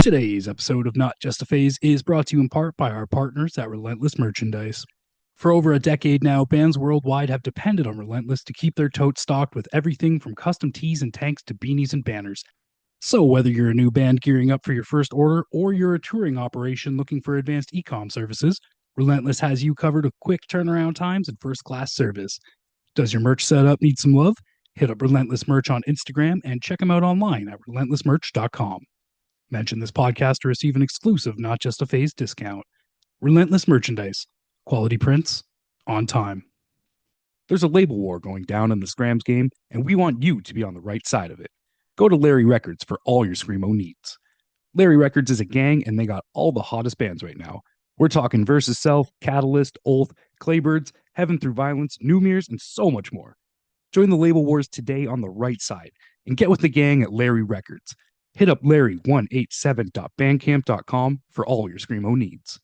Today's episode of Not Just a Phase is brought to you in part by our partners at Relentless Merchandise. For over a decade now, bands worldwide have depended on Relentless to keep their totes stocked with everything from custom tees and tanks to beanies and banners. So, whether you're a new band gearing up for your first order or you're a touring operation looking for advanced e-com services, Relentless has you covered with quick turnaround times and first-class service. Does your merch setup need some love? Hit up Relentless Merch on Instagram and check them out online at relentlessmerch.com. Mention this podcast to receive an exclusive Not Just a Phase discount. Relentless Merchandise. Quality prints. On time. There's a label war going down in the Scrams game, and we want you to be on the right side of it. Go to Larry Records for all your Screamo needs. Larry Records is a gang, and they got all the hottest bands right now. We're talking Versus Self, Catalyst, Oath, Claybirds, Heaven Through Violence, Newmere's, and so much more. Join the label wars today on the right side, and get with the gang at Larry Records. Hit up larry187.bandcamp.com for all your Screamo needs.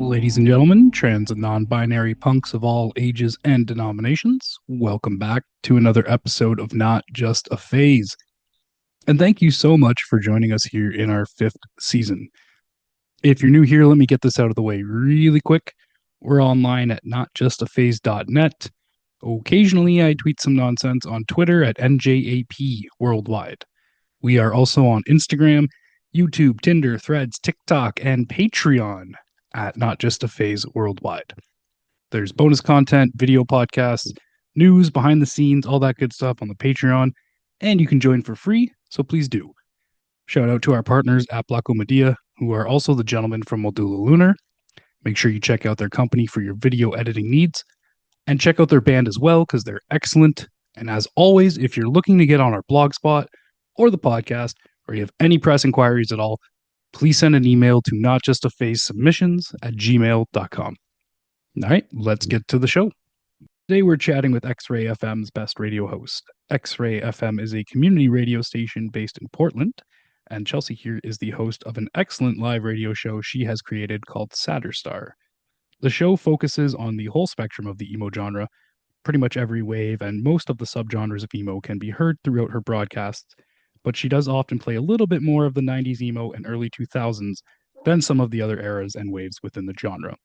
Ladies and gentlemen, trans and non-binary punks of all ages and denominations, welcome back to another episode of Not Just a Phase. And thank you so much for joining us here in our 5th season. If you're new here, let me get this out of the way really quick. We're online at notjustaphase.net. Occasionally, I tweet some nonsense on Twitter at NJAP Worldwide. We are also on Instagram, YouTube, Tinder, Threads, TikTok, and Patreon at Not Just a Phase Worldwide. There's bonus content, video podcasts, news, behind the scenes, all that good stuff on the Patreon, and you can join for free, so please do. Shout out to our partners at Blacko Media, who are also the gentlemen from Modulo Lunar. Make sure you check out their company for your video editing needs, and check out their band as well, because they're excellent. And as always, if you're looking to get on our blog spot or the podcast, or you have any press inquiries at all, please send an email to notjustaphasesubmissions@gmail.com. All right, let's get to the show. Today we're chatting with X-Ray FM's best radio host. X-Ray FM is a community radio station based in Portland, and Chelsea here is the host of an excellent live radio show she has created called Shatterstar. The show focuses on the whole spectrum of the emo genre, pretty much every wave, and most of the subgenres of emo can be heard throughout her broadcasts, but she does often play a little bit more of the 90s emo and early 2000s than some of the other eras and waves within the genre.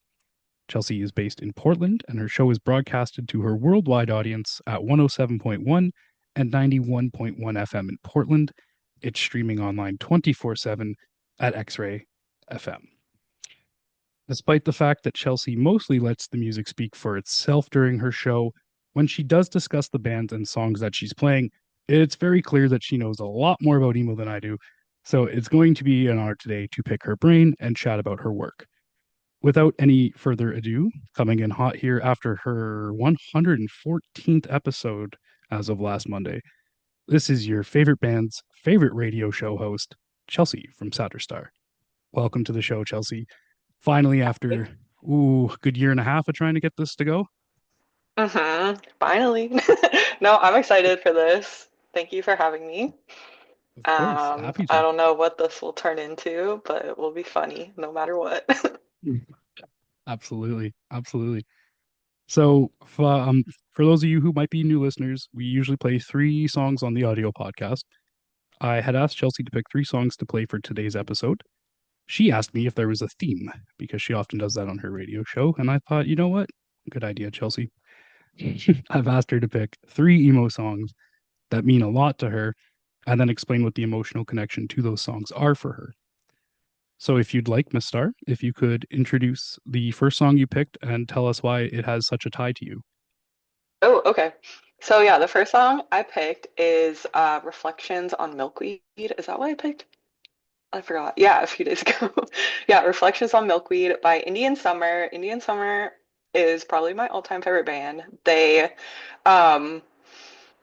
Chelsea is based in Portland, and her show is broadcasted to her worldwide audience at 107.1 and 91.1 FM in Portland. It's streaming online 24/7 at X-Ray FM. Despite the fact that Chelsea mostly lets the music speak for itself during her show, when she does discuss the bands and songs that she's playing, it's very clear that she knows a lot more about emo than I do, so it's going to be an honor today to pick her brain and chat about her work. Without any further ado, coming in hot here after her 114th episode as of last Monday, this is your favorite band's favorite radio show host, Chelsea from Shatterstar. Welcome to the show, Chelsea. Finally, after good year and a half of trying to get this to go. Finally. No, I'm excited for this. Thank you for having me. Of course, happy I to. don't know what this will turn into, but it will be funny no matter what. Absolutely, absolutely. So, for those of you who might be new listeners, we usually play 3 songs on the audio podcast. I had asked Chelsea to pick 3 songs to play for today's episode. She asked me if there was a theme, because she often does that on her radio show, and I thought, you know what? Good idea, Chelsea. I've asked her to pick 3 emo songs that mean a lot to her, and then explain what the emotional connection to those songs are for her. So if you'd like, Miss Star, if you could introduce the first song you picked and tell us why it has such a tie to you. Oh, okay. So yeah, the first song I picked is Reflections on Milkweed. Is that what I picked? I forgot. Yeah, a few days ago. Yeah, Reflections on Milkweed by Indian Summer. Indian Summer is probably my all-time favorite band. They um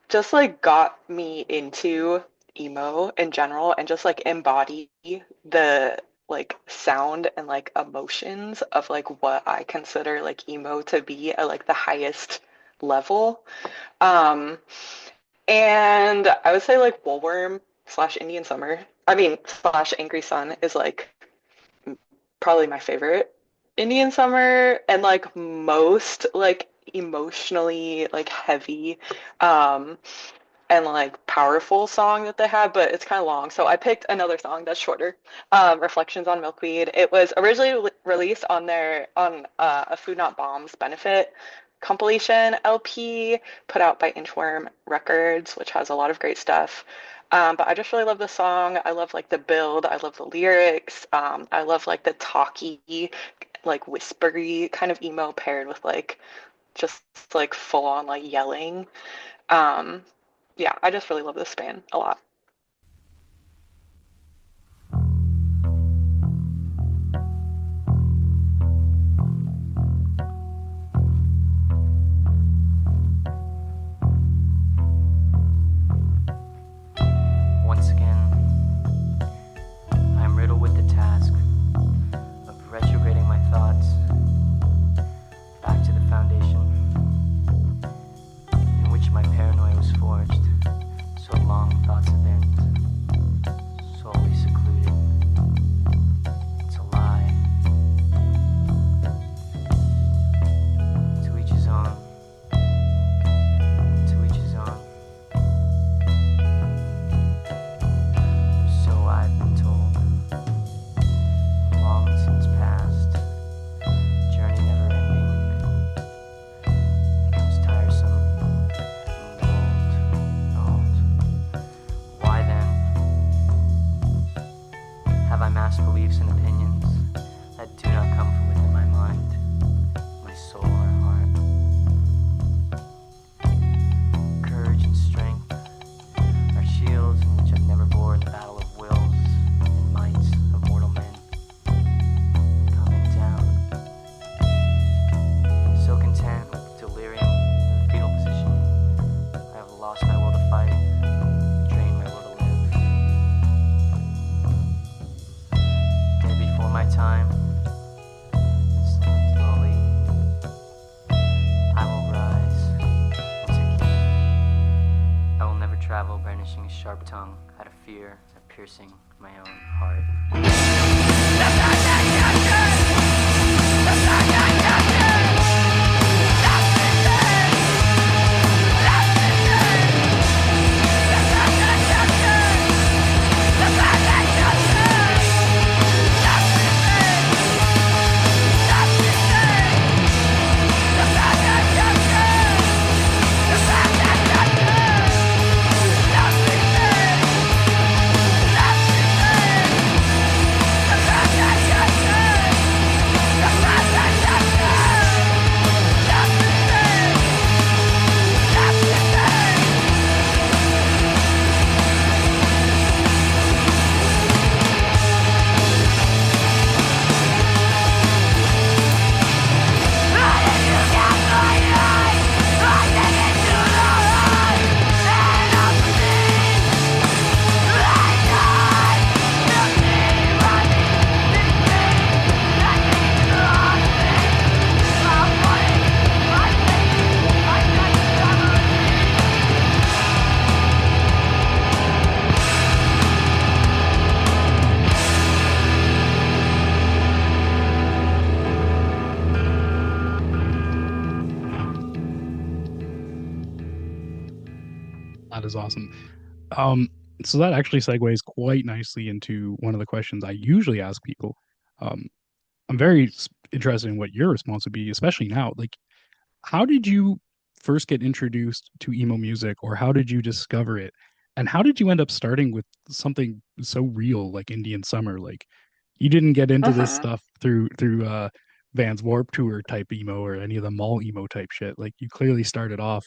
just like got me into emo in general and just like embody the like sound and like emotions of like what I consider like emo to be at like the highest level. Um, and I would say like Woolworm slash Indian Summer, I mean slash Angry Sun is like probably my favorite Indian Summer and like most like emotionally like heavy um and like powerful song that they have, but it's kind of long. So I picked another song that's shorter. Reflections on Milkweed. It was originally released on their on a Food Not Bombs benefit compilation LP put out by Inchworm Records, which has a lot of great stuff. But I just really love the song. I love like the build. I love the lyrics. I love like the talky, like whispery kind of emo paired with like just like full on like yelling. Um, yeah, I just really love this band a lot. Once again, I am riddled with the task of retrograding my thoughts back to the foundation in which my paranoia was forged. So long thoughts have been solely secluded. It's a lie. To each his own. To each his own. So I've been told. Long since past. Journey never ending. Becomes tiresome. And old. Why then have I mass beliefs and opinions that do not come from within my mind, my soul or heart? Courage and strength are shields in which I've never borne the battle of wills and mights of mortal men. Coming down, so content with delirium in the fetal position, I have lost my will to fight, drained my will to live. Day before my time, slowly, I will rise once again. I will never travel brandishing a sharp tongue out of fear of piercing my own heart. That is awesome. Um, so that actually segues quite nicely into one of the questions I usually ask people. Um, I'm very interested in what your response would be, especially now. Like, how did you first get introduced to emo music, or how did you discover it? And how did you end up starting with something so real like Indian Summer? Like, you didn't get into this Hmm. stuff through Vans Warp Tour type emo or any of the mall emo type shit. Like, you clearly started off.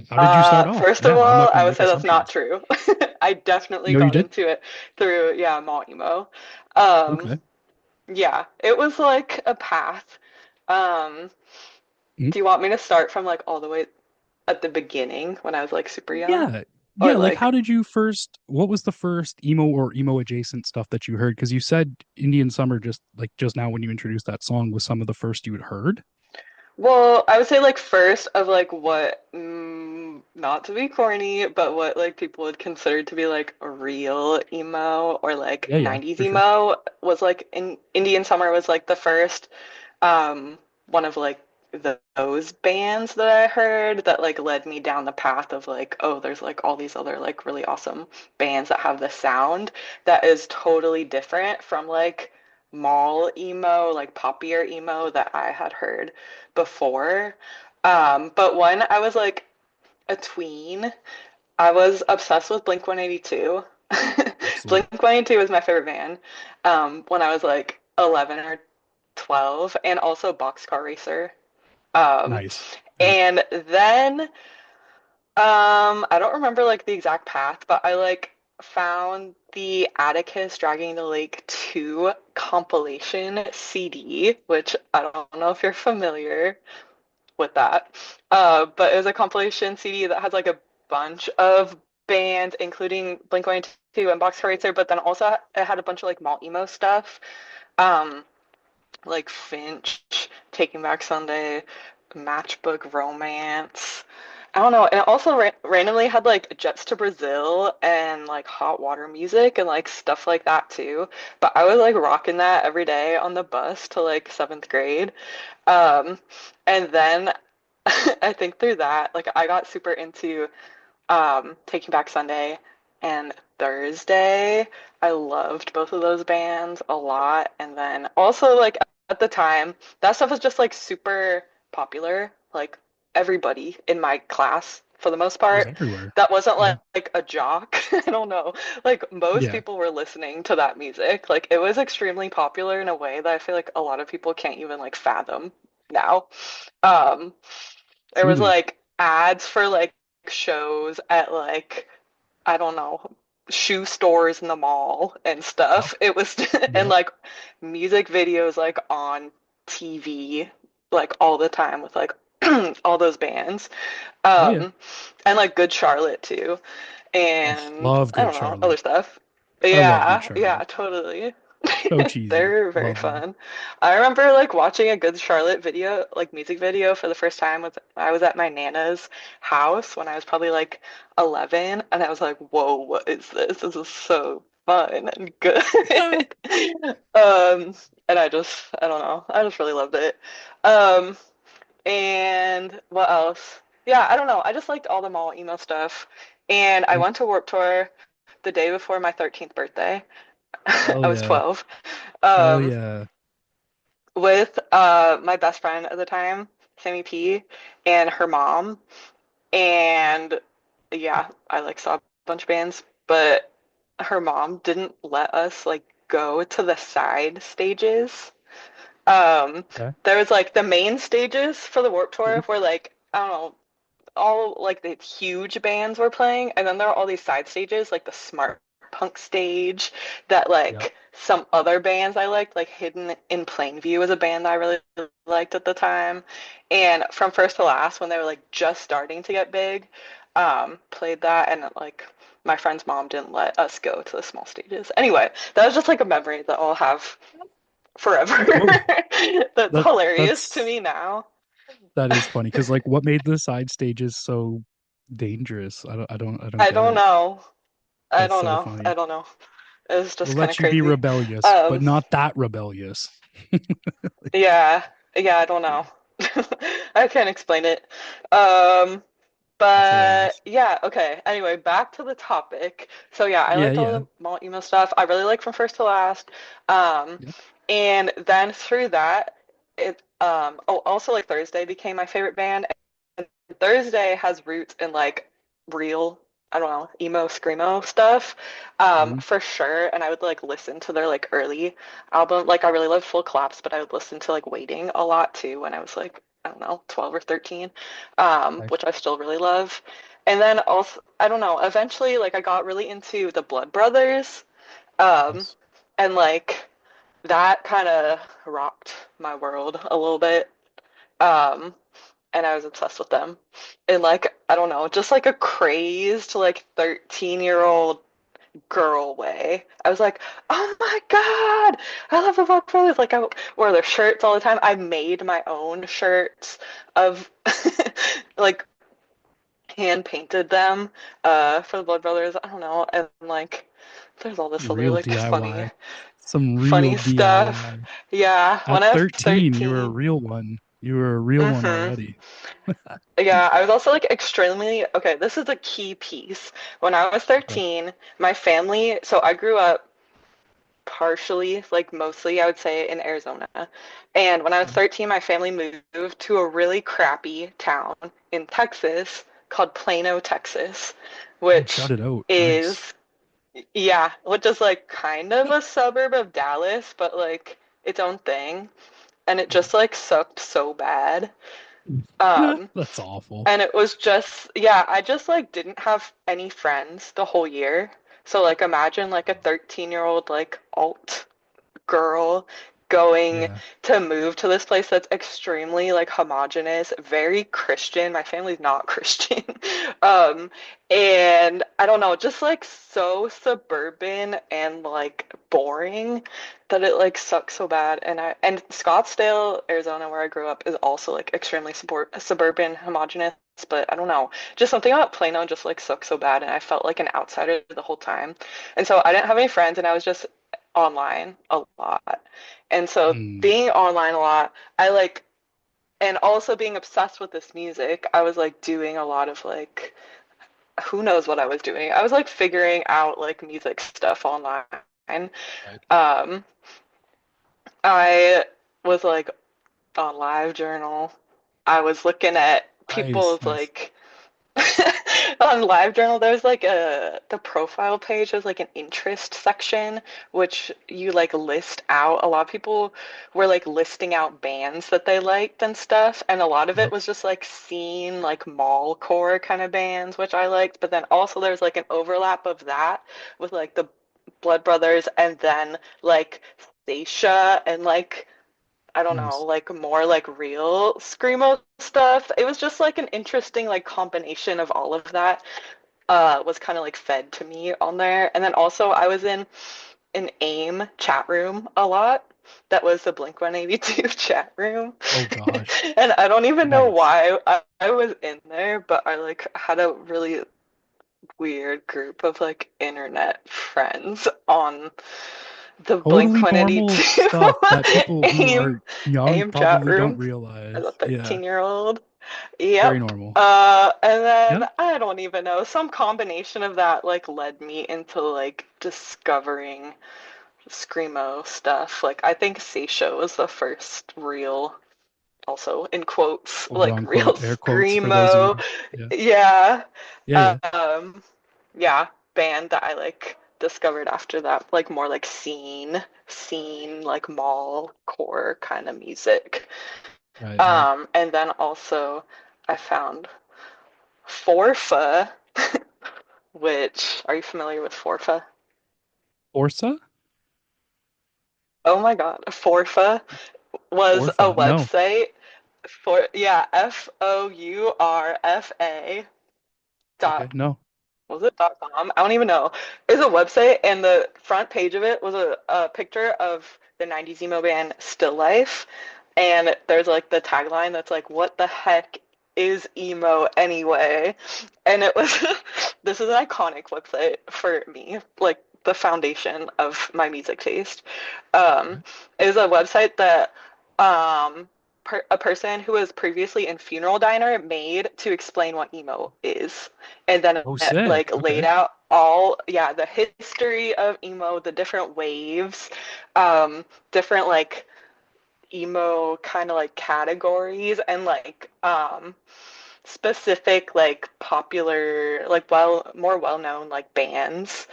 How did you start off? First of Yeah, I'm all, not going I to would make say that's not assumptions. true. I definitely No, you got did? into it through, yeah, mall emo. Um, Okay. yeah, it was like a path. Um, Mhm. do you want me to start from like all the way at the beginning when I was like super young? Yeah. Or Yeah, like how did you first what was the first emo or emo adjacent stuff that you heard? Because you said Indian Summer just now when you introduced that song was some of the first you had heard. Well, I would say like first of like what, not to be corny, but what like people would consider to be like a real emo or like Yeah, yeah, 90s for sure. emo was like in Indian Summer was like the first one of like those bands that I heard that like led me down the path of like, oh, there's like all these other like really awesome bands that have the sound that is totally different from like mall emo, like poppier emo that I had heard before. But when I was like a tween, I was obsessed with Blink 182. Absolutely. Blink 182 was my favorite band when I was like 11 or 12, and also Boxcar Racer. Um, Nice. Yeah. and then I don't remember like the exact path, but I like found the Atticus Dragging the Lake 2 compilation CD, which I don't know if you're familiar with that. But it was a compilation CD that has like a bunch of bands, including Blink-182 and Boxcar Racer, but then also it had a bunch of like malt emo stuff. Um, like Finch, Taking Back Sunday, Matchbook Romance. I don't know. And it also randomly had like Jets to Brazil and like Hot Water Music and like stuff like that too. But I was like rocking that every day on the bus to like seventh grade. Um, and then I think through that, like I got super into Taking Back Sunday and Thursday. I loved both of those bands a lot. And then also like at the time, that stuff was just like super popular. Like everybody in my class, for the most It was part, everywhere. that wasn't Yeah. like a jock. I don't know. Like most Yeah. people were listening to that music. Like it was extremely popular in a way that I feel like a lot of people can't even like fathom now. Um, there was Truly. like ads for like shows at like I don't know, shoe stores in the mall and Yep. stuff. It was and Yep. like music videos like on TV like all the time with like all those bands. Oh yeah. Um and like Good Charlotte too. Oh, And love I Good don't know, other Charlotte. stuff. I love Good Yeah, yeah, Charlotte. totally. So cheesy. They're very Love them. fun. I remember like watching a Good Charlotte video, like music video for the first time with I was at my Nana's house when I was probably like 11 and I was like, "Whoa, what is this? This is so fun and good." Um and I don't know. I just really loved it. Um and what else? Yeah, I don't know. I just liked all the mall emo stuff. And I Yeah. went to Warped Tour the day before my 13th birthday. Hell I was yeah. 12. Hell Um, yeah. with my best friend at the time, Sammy P, and her mom. And yeah, I like saw a bunch of bands, but her mom didn't let us like go to the side stages. Um, Okay. there was like the main stages for the Warped Tour Mhm. where like I don't know, all like the huge bands were playing, and then there are all these side stages, like the smart punk stage that Yep. like some other bands I liked, like Hidden in Plain View was a band that I really liked at the time. And From First to Last, when they were like just starting to get big, played that, and like my friend's mom didn't let us go to the small stages. Anyway, that was just like a memory that I'll have forever. Well, That's that hilarious to that's me now. that is funny because like what made the side stages so dangerous? I don't I get don't it. know. I That's don't so know. I funny. don't know. It was We'll just kind of let you be crazy. rebellious, but Um, not that rebellious. yeah, yeah, I don't know. I can't explain it. Um, That's but hilarious. yeah, okay. Anyway, back to the topic. So yeah, I Yeah, liked all yeah. the malt emo stuff. I really liked From First to Last. Um, Yep. and then through that, oh, also like Thursday became my favorite band. Thursday has roots in like real, I don't know, emo screamo stuff, Mhm. for sure. And I would like listen to their like early album. Like I really loved Full Collapse, but I would listen to like Waiting a lot too when I was like, I don't know, 12 or 13, Okay. which I still really love. And then also, I don't know, eventually like I got really into the Blood Brothers, um, Yes. and like that kind of rocked my world a little bit. Um, and I was obsessed with them. And like, I don't know, just like a crazed like 13-year-old girl way. I was like, oh my God, I love the Blood Brothers. Like I wore their shirts all the time. I made my own shirts of like hand painted them for the Blood Brothers. I don't know. And like there's all this other Real like DIY. Some real funny stuff. DIY. Yeah, when At I was 13, you were a 13. real one. You were a real one Hmm. already. Yeah, I was also like extremely, okay, this is a key piece. When I was Okay. 13, my family, so I grew up partially, like mostly, I would say, in Arizona. And when I was Okay. 13, my family moved to a really crappy town in Texas called Plano, Texas, Oh, which shout it out. Nice. is, yeah, which is like kind of a suburb of Dallas, but like its own thing. And it just like sucked so bad. Um, That's awful. And it was just, yeah, I just like didn't have any friends the whole year. So like imagine like a 13-year-old like alt girl going Yeah. to move to this place that's extremely like homogenous, very Christian. My family's not Christian. Um, and I don't know, just like so suburban and like boring that it like sucks so bad. And Scottsdale, Arizona, where I grew up, is also like extremely suburban, homogenous. But I don't know, just something about Plano just like sucks so bad, and I felt like an outsider the whole time. And so I didn't have any friends, and I was just online a lot. And so Mm. being online a lot, I like, and also being obsessed with this music, I was like doing a lot of like, who knows what I was doing. I was like figuring out like music stuff online. Right. Um, I was like on LiveJournal. I was looking at Nice. people's Nice. like on LiveJournal, there's like the profile page, there's like an interest section, which you like list out. A lot of people were like listing out bands that they liked and stuff, and a lot of it Yep. was just like scene, like mallcore kind of bands, which I liked. But then also there's like an overlap of that with like the Blood Brothers, and then like Stacia and like I don't know, Nice. like more like real screamo stuff. It was just like an interesting like combination of all of that. Was kind of like fed to me on there. And then also I was in an AIM chat room a lot. That was the Blink 182 chat room. Oh gosh. And I don't even know Nice. why I was in there, but I like had a really weird group of like internet friends on the Blink Totally normal 182 stuff that people who AIM are young AIM chat probably don't room as realize. a Yeah. 13-year-old. Very Yep. normal. And Yeah. then I don't even know, some combination of that like led me into like discovering screamo stuff. Like I think Seisha was the first real, also in quotes, Quote like real unquote air quotes for those of screamo. you. Yeah. Yeah. Yeah. Yeah. Um, yeah, band that I like discovered after that, like more like scene, like mall core kind of music. Right. Right. And then also I found fourfa, which are you familiar with fourfa? Orsa? Oh my God, fourfa was a Orpha. No. website for, yeah, fourfa Okay. dot, No. was it dot com? I don't even know. It's a website, and the front page of it was a picture of the 90s emo band Still Life, and there's like the tagline that's like, "What the heck is emo anyway?" And it was this is an iconic website for me, like the foundation of my music taste. Um, Okay. it was a website that a person who was previously in funeral diner made to explain what emo is, and then Oh, it sick. like laid Okay. out all, yeah, the history of emo, the different waves, different like emo kind of like categories, and like specific like popular like more well-known like bands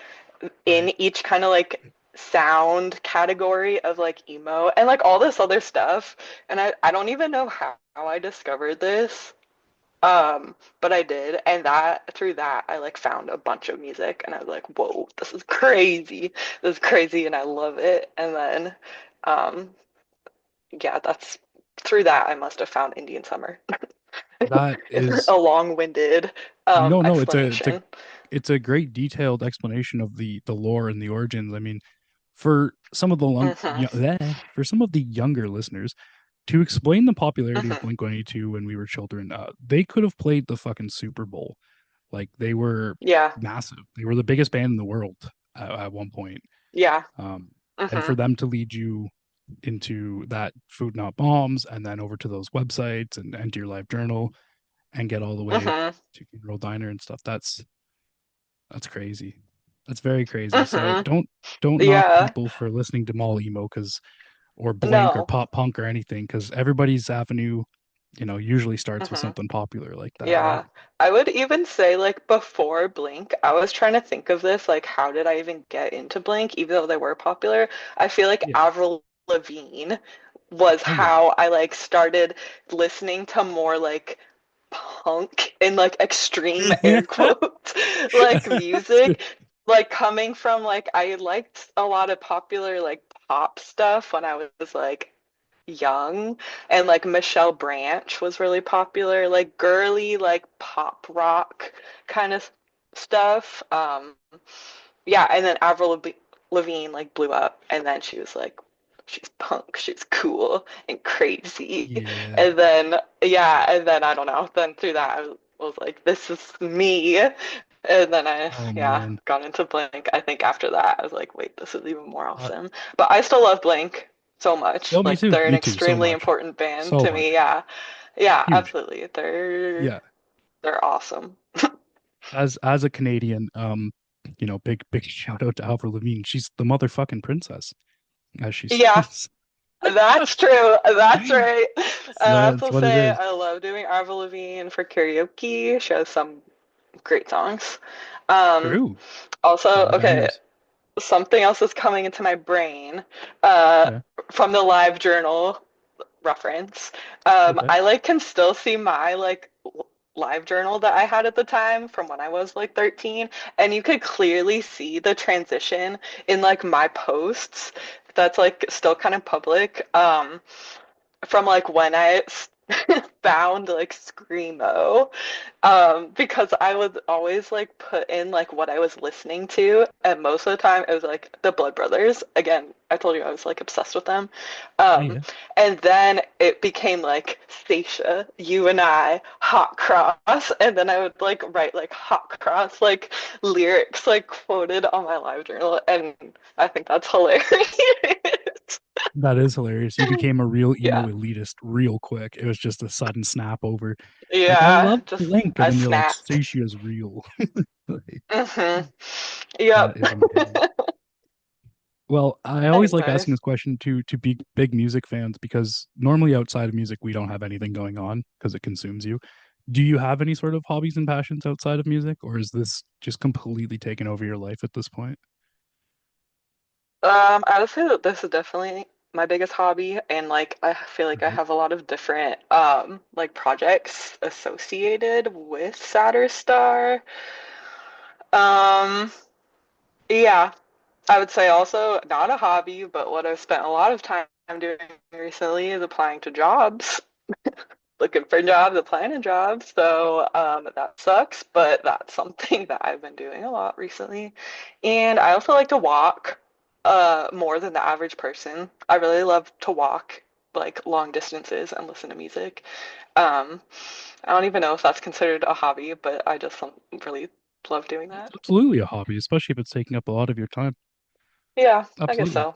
Right. in each kind of like sound category of like emo and like all this other stuff. And I don't even know how I discovered this. But I did, and that through that I like found a bunch of music, and I was like, whoa, this is crazy. This is crazy, and I love it. And then um yeah, that's through that I must have found Indian Summer. That A is long-winded no, no. It's a explanation. it's a great detailed explanation of the lore and the origins. I mean, for some of the Hmm. for some of the younger listeners, to explain the popularity of Hmm. Blink-182 when we were children, they could have played the fucking Super Bowl. Like they were Yeah. massive. They were the biggest band in the world at one point. Yeah. Um, and Hmm. for them to lead you into that Food Not Bombs and then over to those websites and enter your live journal and get all the way Hmm. to Funeral Diner and stuff, that's crazy. That's very crazy. So Hmm. don't knock Yeah. people for listening to mall emo because or Blink or No. pop punk or anything because everybody's avenue, usually starts with Hmm. something popular like that, right? Yeah. I would even say like before Blink, I was trying to think of this, like how did I even get into Blink, even though they were popular? I feel like Yeah. Avril Lavigne was Oh yeah. how I like started listening to more like punk in like extreme air quotes like music, like coming from like I liked a lot of popular like pop stuff when I was like young, and like Michelle Branch was really popular, like girly like pop rock kind of stuff. Yeah, and then Lavigne like blew up, and then she was like, she's punk, she's cool and crazy, Yeah. and then yeah, and then I don't know, then through that was like, this is me, and then I Oh yeah man. got into Blink. I think after that I was like, wait, this is even more Uh, awesome. But I still love Blink so much. oh, me Like too. they're an Me too. So extremely much. important band So to me. much. Yeah, yeah, Huge. absolutely. They're Yeah. they're awesome. As a Canadian, big shout out to Avril Lavigne. She's the motherfucking princess, as she Yeah, says. that's true. That's right. I That's also what it say is. I love doing Avril Lavigne for karaoke. She has some great songs. Um, True. A Also, lot of okay, bangers. something else is coming into my brain uh, Okay. from the live journal reference. Okay. I like can still see my like live journal that I had at the time from when I was like 13, and you could clearly see the transition in like my posts that's like still kind of public. From like when I found like screamo, because I would always like put in like what I was listening to, and most of the time it was like the Blood Brothers. Again, I told you I was like obsessed with them. Yeah, um yeah. and then it became like Stacia, You and I, Hot Cross, and then I would like write like Hot Cross like lyrics like quoted on my live journal, and I think that's hilarious. That is hilarious. You became a real emo Yeah. elitist real quick. It was just a sudden snap over. Like, I Yeah, love just Blink, and I then you're like, snapped. Satia's real. Like, Hmm. that Yep. is amazing. Well, I always like Anyway, asking this question to big music fans because normally outside of music we don't have anything going on because it consumes you. Do you have any sort of hobbies and passions outside of music, or is this just completely taken over your life at this point? I would say that this is definitely my biggest hobby, and like I feel like I Right. have a lot of different like projects associated with Star. Um, yeah, I would say also not a hobby, but what I've spent a lot of time doing recently is applying to jobs. Looking for jobs, applying to jobs. So that sucks, but that's something that I've been doing a lot recently. And I also like to walk more than the average person. I really love to walk like long distances and listen to music. Um, I don't even know if that's considered a hobby, but I just really love doing It's that. absolutely a hobby, especially if it's taking up a lot of your time. Yeah, I guess Absolutely. so.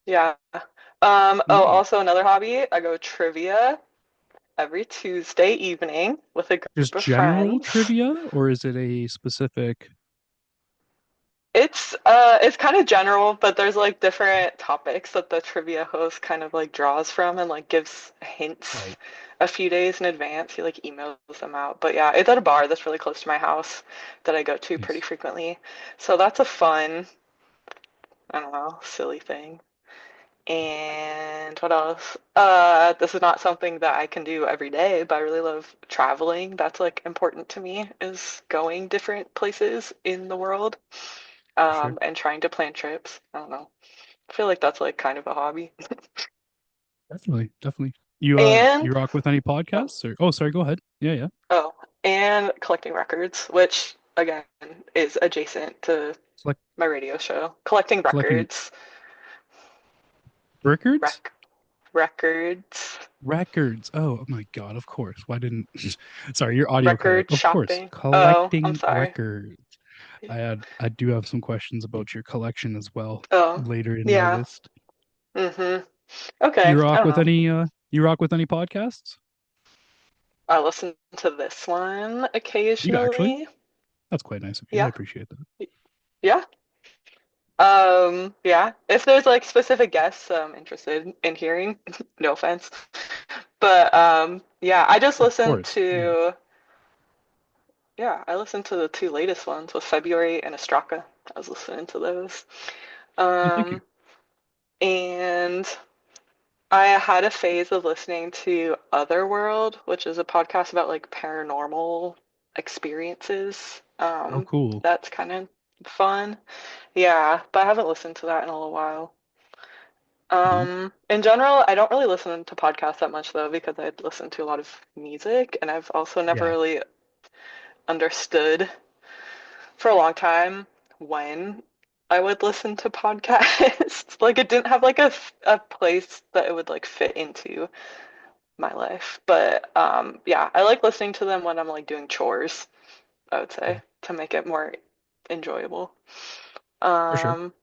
Yeah. Oh, Ooh. also another hobby, I go trivia every Tuesday evening with a Just group of general friends. trivia, or is it a specific? It's kind of general, but there's like different topics that the trivia host kind of like draws from and like gives hints Right. a few days in advance. He like emails them out. But yeah, it's at a bar that's really close to my house that I go to pretty Nice. frequently. So that's a fun, I don't know, silly thing. And what else? This is not something that I can do every day, but I really love traveling. That's like important to me, is going different places in the world, For sure. and trying to plan trips. I don't know. I feel like that's like kind of a hobby. Definitely. Definitely. You And rock with any oh, podcasts or sorry, go ahead. Yeah, yeah. oh, and collecting records, which again, is adjacent to Select my radio show. Collecting collecting records. records? Rec records. Records. Oh my God, of course. Why didn't sorry, your audio cut out. Record Of course. shopping. Oh, I'm Collecting sorry. records. I do have some questions about your collection as well Oh, later in my yeah. list. Mm-hmm. Okay, You I rock don't with know. any podcasts? I listen to this one You actually? occasionally. That's quite nice of you. I Yeah. appreciate that. Yeah. Yeah. If there's like specific guests I'm interested in hearing, no offense. But yeah, I just Of listened course. Yeah. to I listened to the two latest ones with February and Ostraka. I was listening to those. Oh, thank you. Um, and I had a phase of listening to Otherworld, which is a podcast about like paranormal experiences. Oh, cool. That's kind of fun. Yeah, but I haven't listened to that in a little while. Mhm. In general, I don't really listen to podcasts that much though, because I listen to a lot of music, and I've also never Yeah. really understood for a long time when I would listen to podcasts. Like it didn't have like a place that it would like fit into my life. But yeah, I like listening to them when I'm like doing chores, I would Yeah. say, to make it more enjoyable. For sure. Um,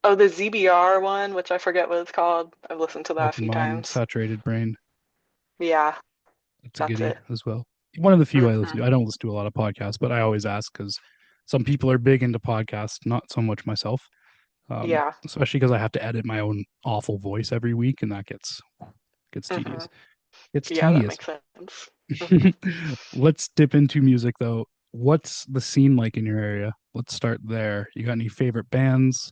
oh, the ZBR one, which I forget what it's called. I've listened to that a Open few mind, times. saturated brain. Yeah, That's a that's goodie it. as well. One of the few I listen Hmm. to. I don't listen to a lot of podcasts, but I always ask because some people are big into podcasts, not so much myself. Yeah. Especially because I have to edit my own awful voice every week, and that gets Hmm. tedious. It's Yeah, that tedious. makes sense. Hmm. Let's dip into music though. What's the scene like in your area? Let's start there. You got any favorite bands,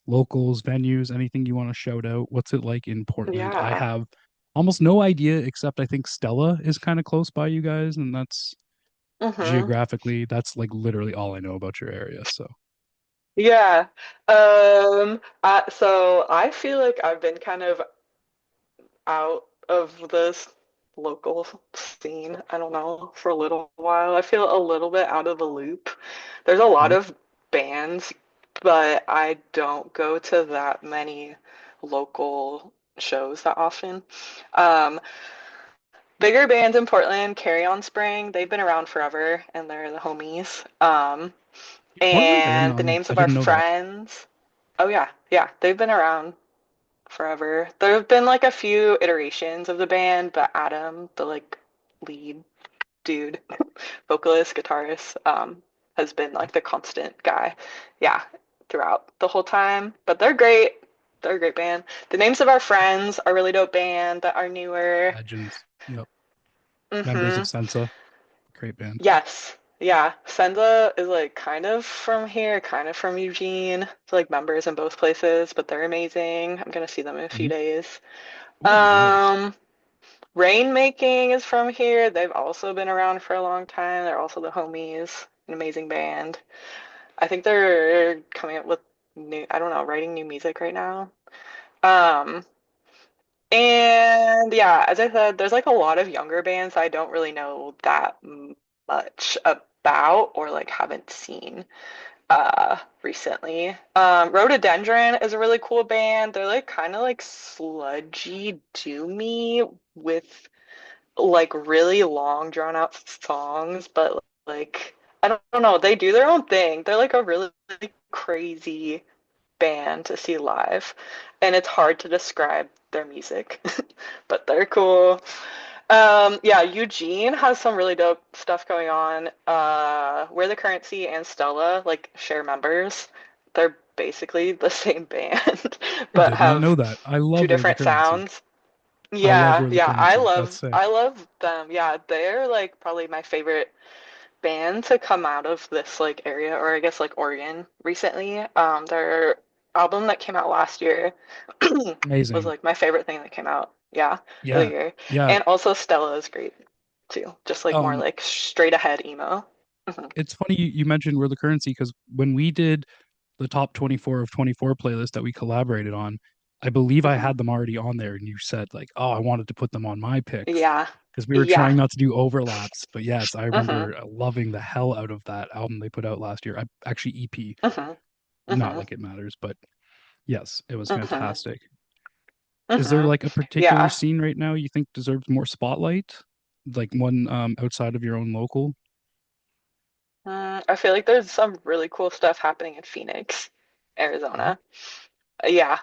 locals, venues, anything you want to shout out? What's it like in Portland? I Yeah. have almost no idea, except I think Stella is kind of close by you guys, and that's Hmm. geographically, that's like literally all I know about your area. So, Yeah. So I feel like I've been kind of out of this local scene, I don't know, for a little while. I feel a little bit out of the loop. There's a lot mhm. of bands, but I don't go to that many local shows that often. Um, Bigger bands in Portland, Carry On Spring, they've been around forever and they're the homies. Portland, And the names I of our didn't know that. friends. Oh yeah, yeah, they've been around forever. There have been like a few iterations of the band, but Adam, the like lead dude, vocalist, guitarist, has been like the constant guy. Yeah, throughout the whole time. But they're great. They're a great band. The Names of Our Friends are a really dope band that are newer. Legends. Yep. Members of Mm-hmm. Sensa. Great band. Yes. Yeah. Senza is like kind of from here, kind of from Eugene. It's like members in both places, but they're amazing. I'm gonna see them in a few Mhm. days. Oh, nice. Um, Rainmaking is from here. They've also been around for a long time. They're also the homies, an amazing band. I think they're coming up with new, I don't know, writing new music right now. Um, and yeah, as I said, there's like a lot of younger bands I don't really know that much about or like haven't seen recently. Rhododendron is a really cool band. They're like kind of like sludgy doomy with like really long drawn out songs, but like I don't know, they do their own thing. They're like a really crazy band to see live, and it's hard to describe their music, but they're cool. Yeah, Eugene has some really dope stuff going on. We're the Currency and Stella like share members. They're basically the same band, I but did not know have that. I two love Where the different Currency. sounds. I love Yeah, Where the yeah, I Currency. That's love sick. I love them. Yeah, they're like probably my favorite band to come out of this like area, or I guess like Oregon recently. Their album that came out last year was Amazing. like my favorite thing that came out, yeah, of the Yeah. year. Yeah. And also Stella is great too. Just like more Um, like straight ahead emo. Hmm. it's funny you mentioned Where the Currency because when we did the top 24 of 24 playlist that we collaborated on, I believe I Hmm. had them already on there, and you said like, "Oh, I wanted to put them on my picks." Yeah. because we were Yeah. trying not to do overlaps. But yes, I Mm-hmm. remember loving the hell out of that album they put out last year. Actually, EP, Mm-hmm. not Mm-hmm. like it matters, but yes, it was Mm-hmm. fantastic. Is there Mm-hmm. like a particular Yeah. scene right now you think deserves more spotlight? Like one outside of your own local? I feel like there's some really cool stuff happening in Phoenix, Okay. Arizona. Yeah.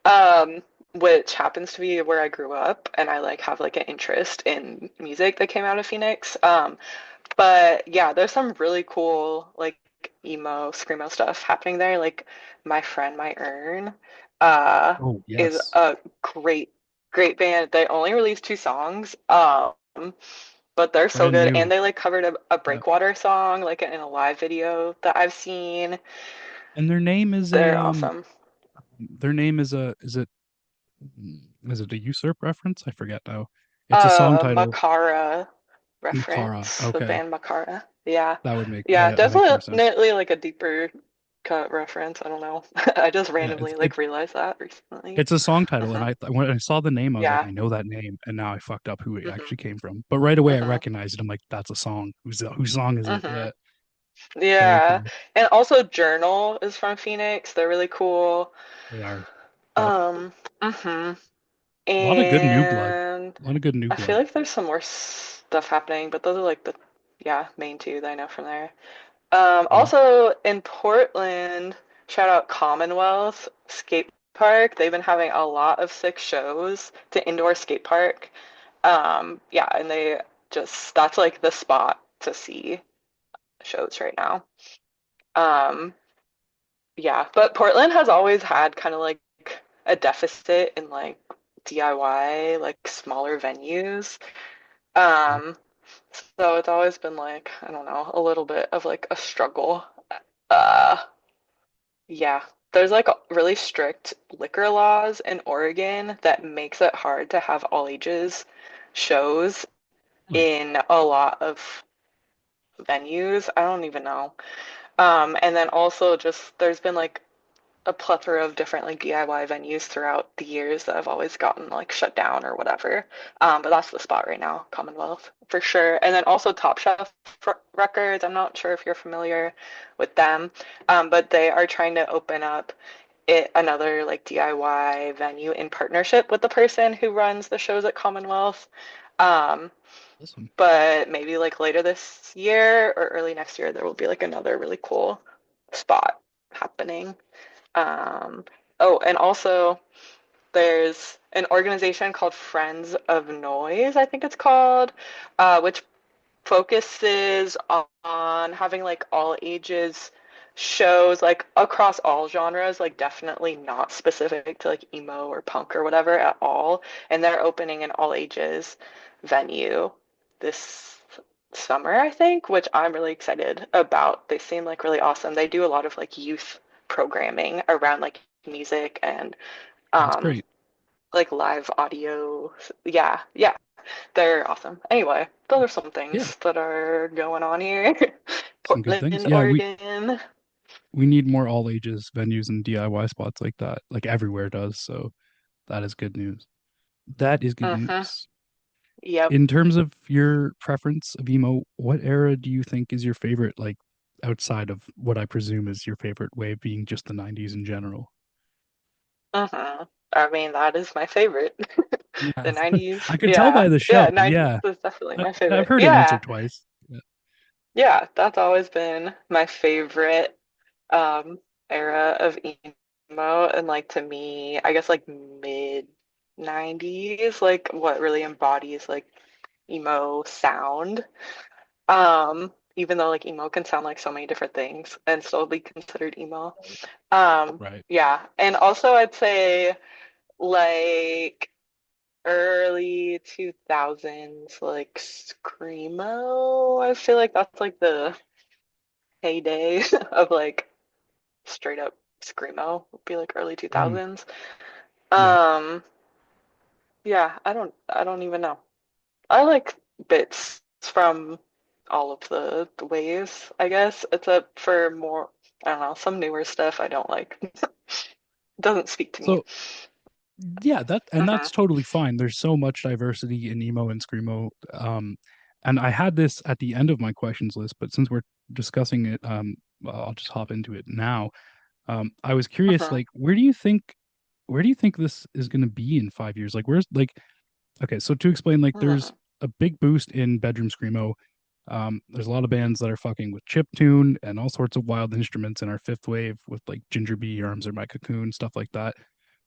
Um, which happens to be where I grew up, and I like have like an interest in music that came out of Phoenix. But yeah, there's some really cool like emo, screamo stuff happening there. Like my friend, my Earn, Oh, is yes. a great band. They only released two songs, but they're so Brand good. new. And they like covered a Yeah. Breakwater song like in a live video that I've seen. And their name is a They're awesome. their name is it a usurp reference? I forget now. It's a song title. Makara Makara. reference, the Okay. band Makara. Yeah. That would make Yeah, that makes more sense. definitely like a deeper cut reference. I don't know. I just Yeah, randomly like realized that recently. it's a song title, and Hmm. I when I saw the name, I was like, Yeah. I know that name, and now I fucked up who it Hmm. actually came from. But right away, I Hmm. recognized it. I'm like, that's a song. Whose song is it? Hmm. Yeah, very Yeah. cool. And also Journal is from Phoenix. They're really cool. They are. Yep. Um, hmm A lot of good new blood. And A lot of good new I feel blood. like there's some more stuff happening, but those are like the yeah, main two that I know from there. Mhm. Also in Portland, shout out Commonwealth Skate Park. They've been having a lot of sick shows to indoor skate park. Yeah, and they just that's like the spot to see shows right now. Um, yeah, but Portland has always had kind of like a deficit in like DIY, like smaller venues. Mhm. Um, so it's always been like, I don't know, a little bit of like a struggle. Uh, Yeah, there's like really strict liquor laws in Oregon that makes it hard to have all ages shows Really? in a lot of venues. I don't even know. And then also just there's been like a plethora of different like DIY venues throughout the years that have always gotten like shut down or whatever. But that's the spot right now, Commonwealth for sure. And then also Top Chef Records. I'm not sure if you're familiar with them, but they are trying to open up another like DIY venue in partnership with the person who runs the shows at Commonwealth. Um, Awesome. but maybe like later this year or early next year, there will be like another really cool spot happening. Um, oh, and also there's an organization called Friends of Noise, I think it's called, which focuses on having like all ages shows like across all genres, like definitely not specific to like emo or punk or whatever at all. And they're opening an all ages venue this summer, I think, which I'm really excited about. They seem like really awesome. They do a lot of like youth programming around like music and That's um great. like live audio. Yeah, yeah, they're awesome. Anyway, those are some Yeah, things that are going on here. some good things. Portland, Yeah, Oregon. we need more all ages venues and DIY spots like that. Like everywhere does. So that is good news. That is good Mm-hmm. news. Yep. In terms of your preference of emo, what era do you think is your favorite, like outside of what I presume is your favorite way of being just the 90s in general? Mm-hmm. I mean, that is my favorite. The Yeah, 90s. I could tell Yeah. by the Yeah, show. 90s Yeah, is definitely my I've favorite. heard it once or Yeah. twice. Yeah. Yeah, that's always been my favorite um era of emo and like to me, I guess like mid 90s, like what really embodies like emo sound. Even though like emo can sound like so many different things and still be considered emo. Right. Yeah. And also I'd say like early 2000s, like screamo. I feel like that's like the heyday of like straight up screamo would be like early Mm, 2000s. yeah. Um, yeah, I don't even know. I like bits from all of the waves, I guess. It's a for more, I don't know, some newer stuff I don't like. Doesn't speak to me. So yeah, Mm-hmm. that's totally fine. There's so much diversity in emo and screamo. And I had this at the end of my questions list, but since we're discussing it, well, I'll just hop into it now. I was curious, Mm-hmm. like, where do you think this is going to be in 5 years? Like, where's like, okay, so to explain, like, there's Mm-hmm. a big boost in bedroom screamo. There's a lot of bands that are fucking with chip tune and all sorts of wild instruments in our fifth wave with like Ginger Bee, Your Arms Are My Cocoon, stuff like that.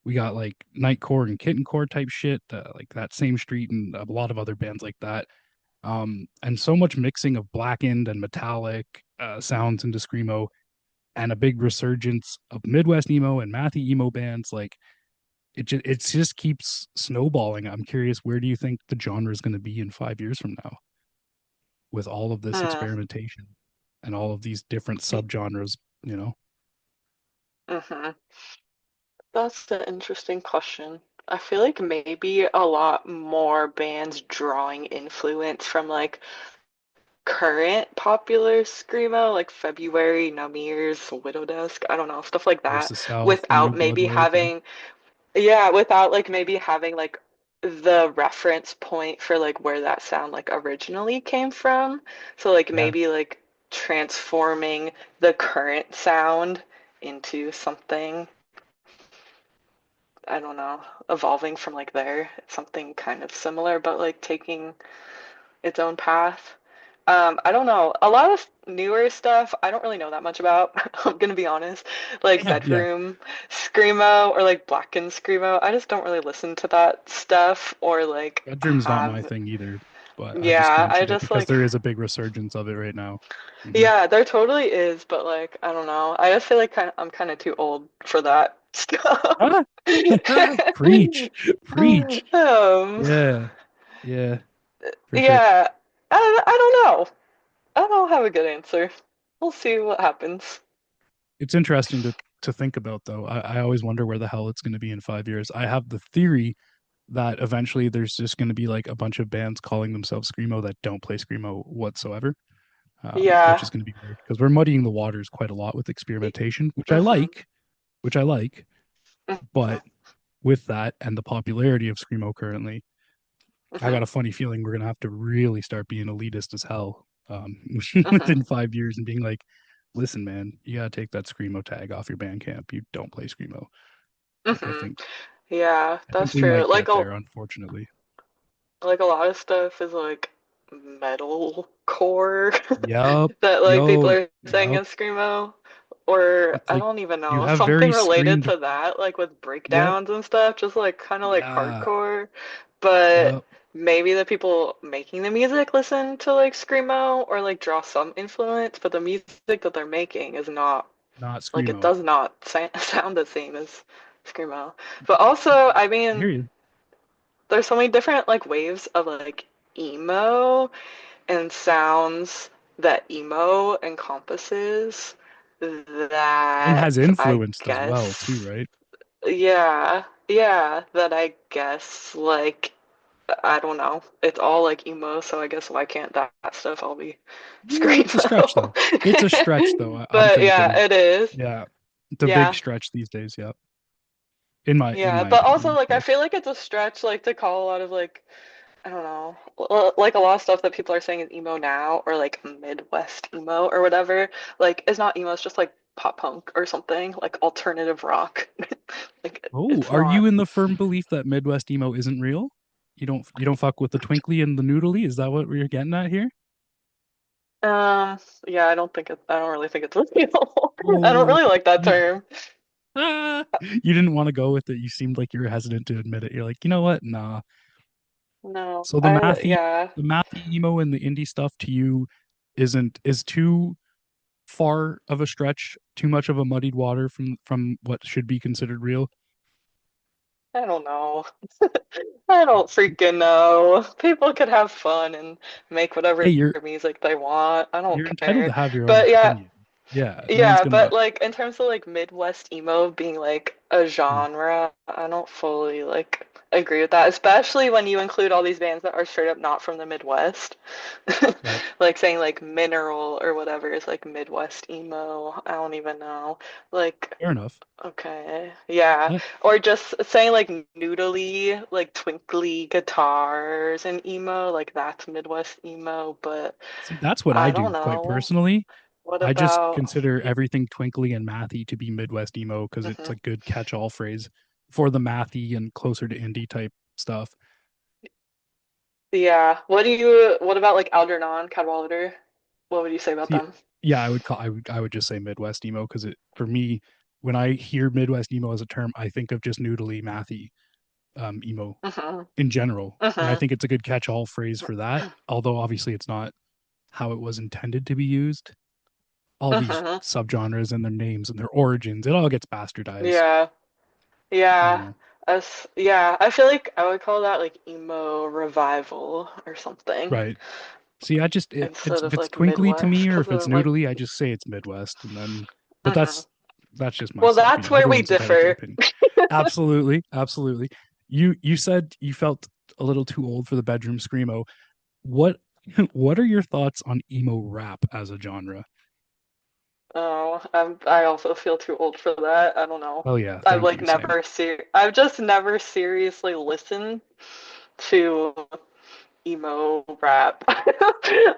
We got like Nightcore and Kittencore type shit, like that same street and a lot of other bands like that. And so much mixing of blackened and metallic sounds into screamo, and a big resurgence of Midwest emo and mathy emo bands. Like it just keeps snowballing. I'm curious, where do you think the genre is going to be in 5 years from now with all of this experimentation and all of these different subgenres? You know, Mm-hmm. That's an interesting question. I feel like maybe a lot more bands drawing influence from like current popular screamo, like February, Numb Ears, Widow Desk, I don't know, stuff like that, versus South, the New without Blood maybe Wave. Yeah, having, yeah, without like maybe having like the reference point for like where that sound like originally came from. So like yeah. maybe like transforming the current sound into something, I don't know, evolving from like there, something kind of similar, but like taking its own path. I don't know. A lot of newer stuff I don't really know that much about. I'm gonna be honest. Like Yeah, yeah. bedroom screamo or like blackened screamo. I just don't really listen to that stuff or like Bedroom's not my have. thing either, but I just Yeah, I mentioned it just because like. there is a big resurgence of it right now. Hmm. Yeah, there totally is, but like I don't know. I just feel like I'm kind of too old for that stuff. Ah, preach, preach. um, Yeah, yeah, for sure. yeah, I don't know. I don't have a good answer. We'll see what happens. It's interesting to think about though. I always wonder where the hell it's going to be in 5 years. I have the theory that eventually there's just going to be like a bunch of bands calling themselves screamo that don't play screamo whatsoever, which Yeah. is going to be weird because we're muddying the waters quite a lot with experimentation, Mm-hmm. which I like. Mm-hmm. But with that and the popularity of screamo currently, I Mm-hmm. got a funny feeling we're going to have to really start being elitist as hell Mm-hmm. within 5 years and being like, listen, man, you got to take that screamo tag off your Bandcamp. You don't play screamo. Like Mm-hmm. Yeah, I think that's we true. might get there, unfortunately. Like a lot of stuff is like metal core Yup, that like people yo, are saying yup. is screamo, or It's I like don't even you know, have something very related screamed. to that, like with Yep, breakdowns and stuff, just like kind of like yeah, hardcore. But yep. maybe the people making the music listen to like screamo or like draw some influence, but the music that they're making is not Not like it screamo. does not sound the same as screamo. But also, I I mean, hear you. there's so many different like waves of like emo and sounds that emo encompasses And that has I influenced as well too, guess, right? yeah, yeah, that I guess like I don't know. It's all like emo, so I guess why can't that stuff all be It's a stretch screamo? though. It's a stretch though. I'm But yeah, thinking, it is. yeah, it's a big Yeah. stretch these days. Yep. In Yeah, my but opinion, also of like I course. feel like it's a stretch like to call a lot of like I don't know, like a lot of stuff that people are saying is emo now or like Midwest emo or whatever, like it's not emo, it's just like pop punk or something, like alternative rock. Like Oh, it's are you not. in the firm belief that Midwest emo isn't real? You don't fuck with the twinkly and the noodly? Is that what we're getting at here? Yeah, I don't really think it's real. I don't Oh, really like that you, term. you didn't want to go with it. You seemed like you were hesitant to admit it. You're like, you know what? Nah. No, So yeah. the mathy emo and the indie stuff to you is too far of a stretch, too much of a muddied water from what should be considered real. I don't know. I don't freaking know. People could have fun and make Hey, whatever music they want. I don't you're entitled care. to have your own But yeah, opinion. Yeah, no one's yeah, gonna. but like in terms of like Midwest emo being like a genre, I don't fully like agree with that, especially when you include all these bands that are straight up not from the Midwest. Right. Like saying like Mineral or whatever is like Midwest emo. I don't even know. Like, Fair enough. okay, yeah. I, Or just saying like noodly, like twinkly guitars and emo, like that's Midwest emo, but See, that's what I I don't do quite know. personally. What I just about consider everything twinkly and mathy to be Midwest emo because it's mhm. a good catch-all phrase for the mathy and closer to indie type stuff. Yeah. What about like Algernon, Cadwallader? What would you say about See, them? yeah, I would just say Midwest emo because it for me, when I hear Midwest emo as a term, I think of just noodly mathy emo Hmm. in general, and I Hmm. think it's a good catch-all phrase for that. Although obviously it's not how it was intended to be used. All these Hmm. subgenres and their names and their origins, it all gets bastardized. Yeah. You Yeah. know, Yeah, I feel like I would call that like emo revival or something right? See, it's instead if of it's like twinkly to Midwest me or because if it's of like noodly, I just say it's Midwest, and then, but hmm. that's just Well, myself. that's where we Everyone's entitled to their differ. opinion. Absolutely, absolutely. You said you felt a little too old for the bedroom screamo. What what are your thoughts on emo rap as a genre? Oh, I also feel too old for that. I don't know. Oh yeah, thank you. Same. I've just never seriously listened to emo rap.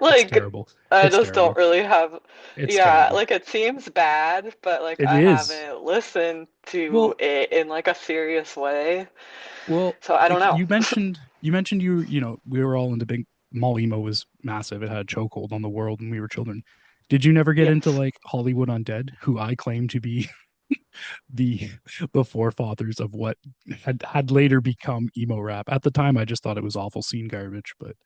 It's Like, terrible. I It's just don't terrible. really have, It's yeah, terrible. like it seems bad, but like It I is. haven't listened to Well, it in like a serious way. well, So I don't like know. you mentioned we were all into big mall emo was massive. It had a chokehold on the world when we were children. Did you never get into Yes, like Hollywood Undead, who I claim to be the the forefathers of what had later become emo rap? At the time, I just thought it was awful scene garbage, but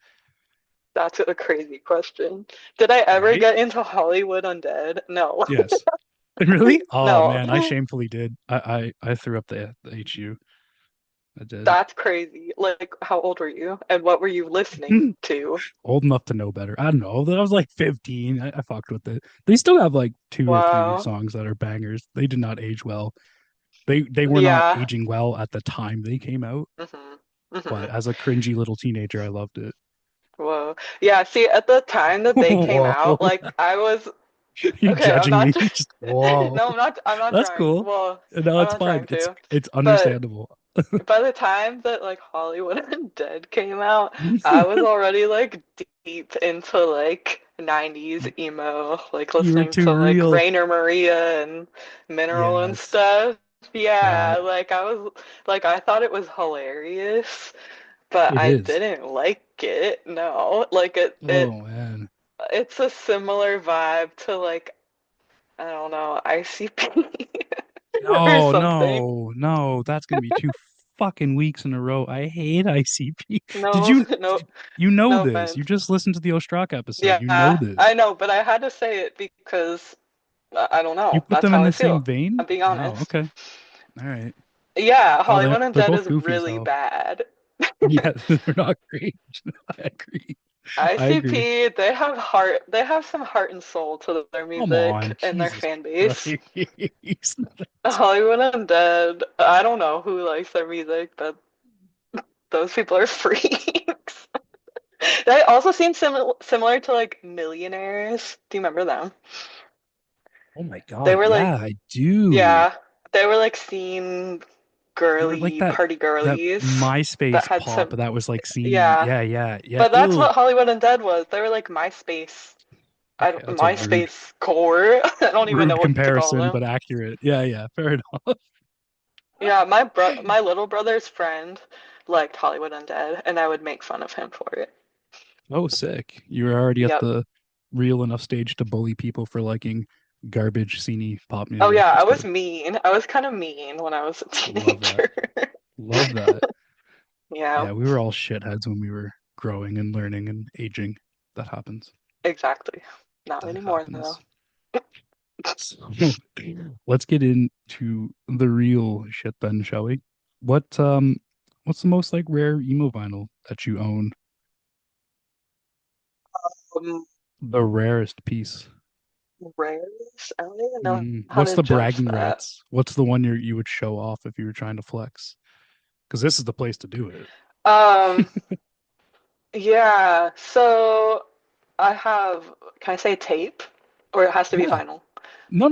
that's a crazy question. Did I ever right? get into Hollywood Undead? No. Yes. Really? Oh No. man, I shamefully did. I threw up the HU. I did. That's crazy. Like, how old were you? And what were you listening to? Old enough to know better. I don't know. I was like 15. I fucked with it. They still have like two or three Wow. songs that are bangers. They did not age well. They were not Yeah. aging well at the time they came out, Hmm. but Hmm. as a cringy little teenager, I loved it. Whoa. Yeah, see, at the time that they came Whoa. out, like I was You okay, I'm judging me? not Just whoa. no, I'm not That's trying. cool. Well, No, I'm it's not fine. trying It's to. it's But understandable. by the time that like Hollywood Undead came out, I was already like deep into like 90s emo, like You were listening too to like real. Rainer Maria and Mineral and Yes. stuff. Yeah, Yeah, like I was like I thought it was hilarious, but it I is. didn't like it. No, like Oh man. it's a similar vibe to like I don't know, ICP or No, something. no, no. That's gonna be 2 fucking weeks in a row. I hate ICP. Did No, you no, you know no this? You offense. just listened to the Ostrak episode. You know Yeah, this. I know, but I had to say it because I don't You know. put That's them how in I the same feel. vein? I'm being Wow, honest. okay. All right. Yeah, Oh, Hollywood they're Undead both is goofy as really hell. bad. Yeah, they're not great. I agree. I agree. ICP, they have some heart and soul to their Come on, music and their Jesus fan base. Christ. Hollywood Undead, I don't know who likes their music, but those people are freaks. They also seem similar to like Millionaires. Do you remember them? Oh my They God, were yeah, like, I do. yeah, they were like scene They were like girly that party that girlies that MySpace had pop some, that was like scene. yeah. Yeah, yeah, yeah. But that's Ew. what Hollywood Undead was. They were like MySpace. I Okay, don't, that's a rude MySpace core. I don't even know rude what to call comparison, them. but accurate. Yeah, yeah, fair enough. Yeah, my little brother's friend liked Hollywood Undead, and I would make fun of him for it. Oh, sick. You were already at Yep. the real enough stage to bully people for liking garbage, sceney pop Oh music. yeah, I That's was good. mean. I was kind of mean when I was a Love that. teenager. Love that. Yeah, Yeah, we were all shitheads when we were growing and learning and aging. That happens. exactly. Not That anymore though. happens. So let's get into the real shit then, shall we? What's the most like rare emo vinyl that you own? Um, The rarest piece. Rares? I don't even know how What's to the judge bragging that. rights? What's the one you would show off if you were trying to flex? Because this is the place to do it. Um, yeah. So I have, can I say tape? Or it has to be Yeah. vinyl? No.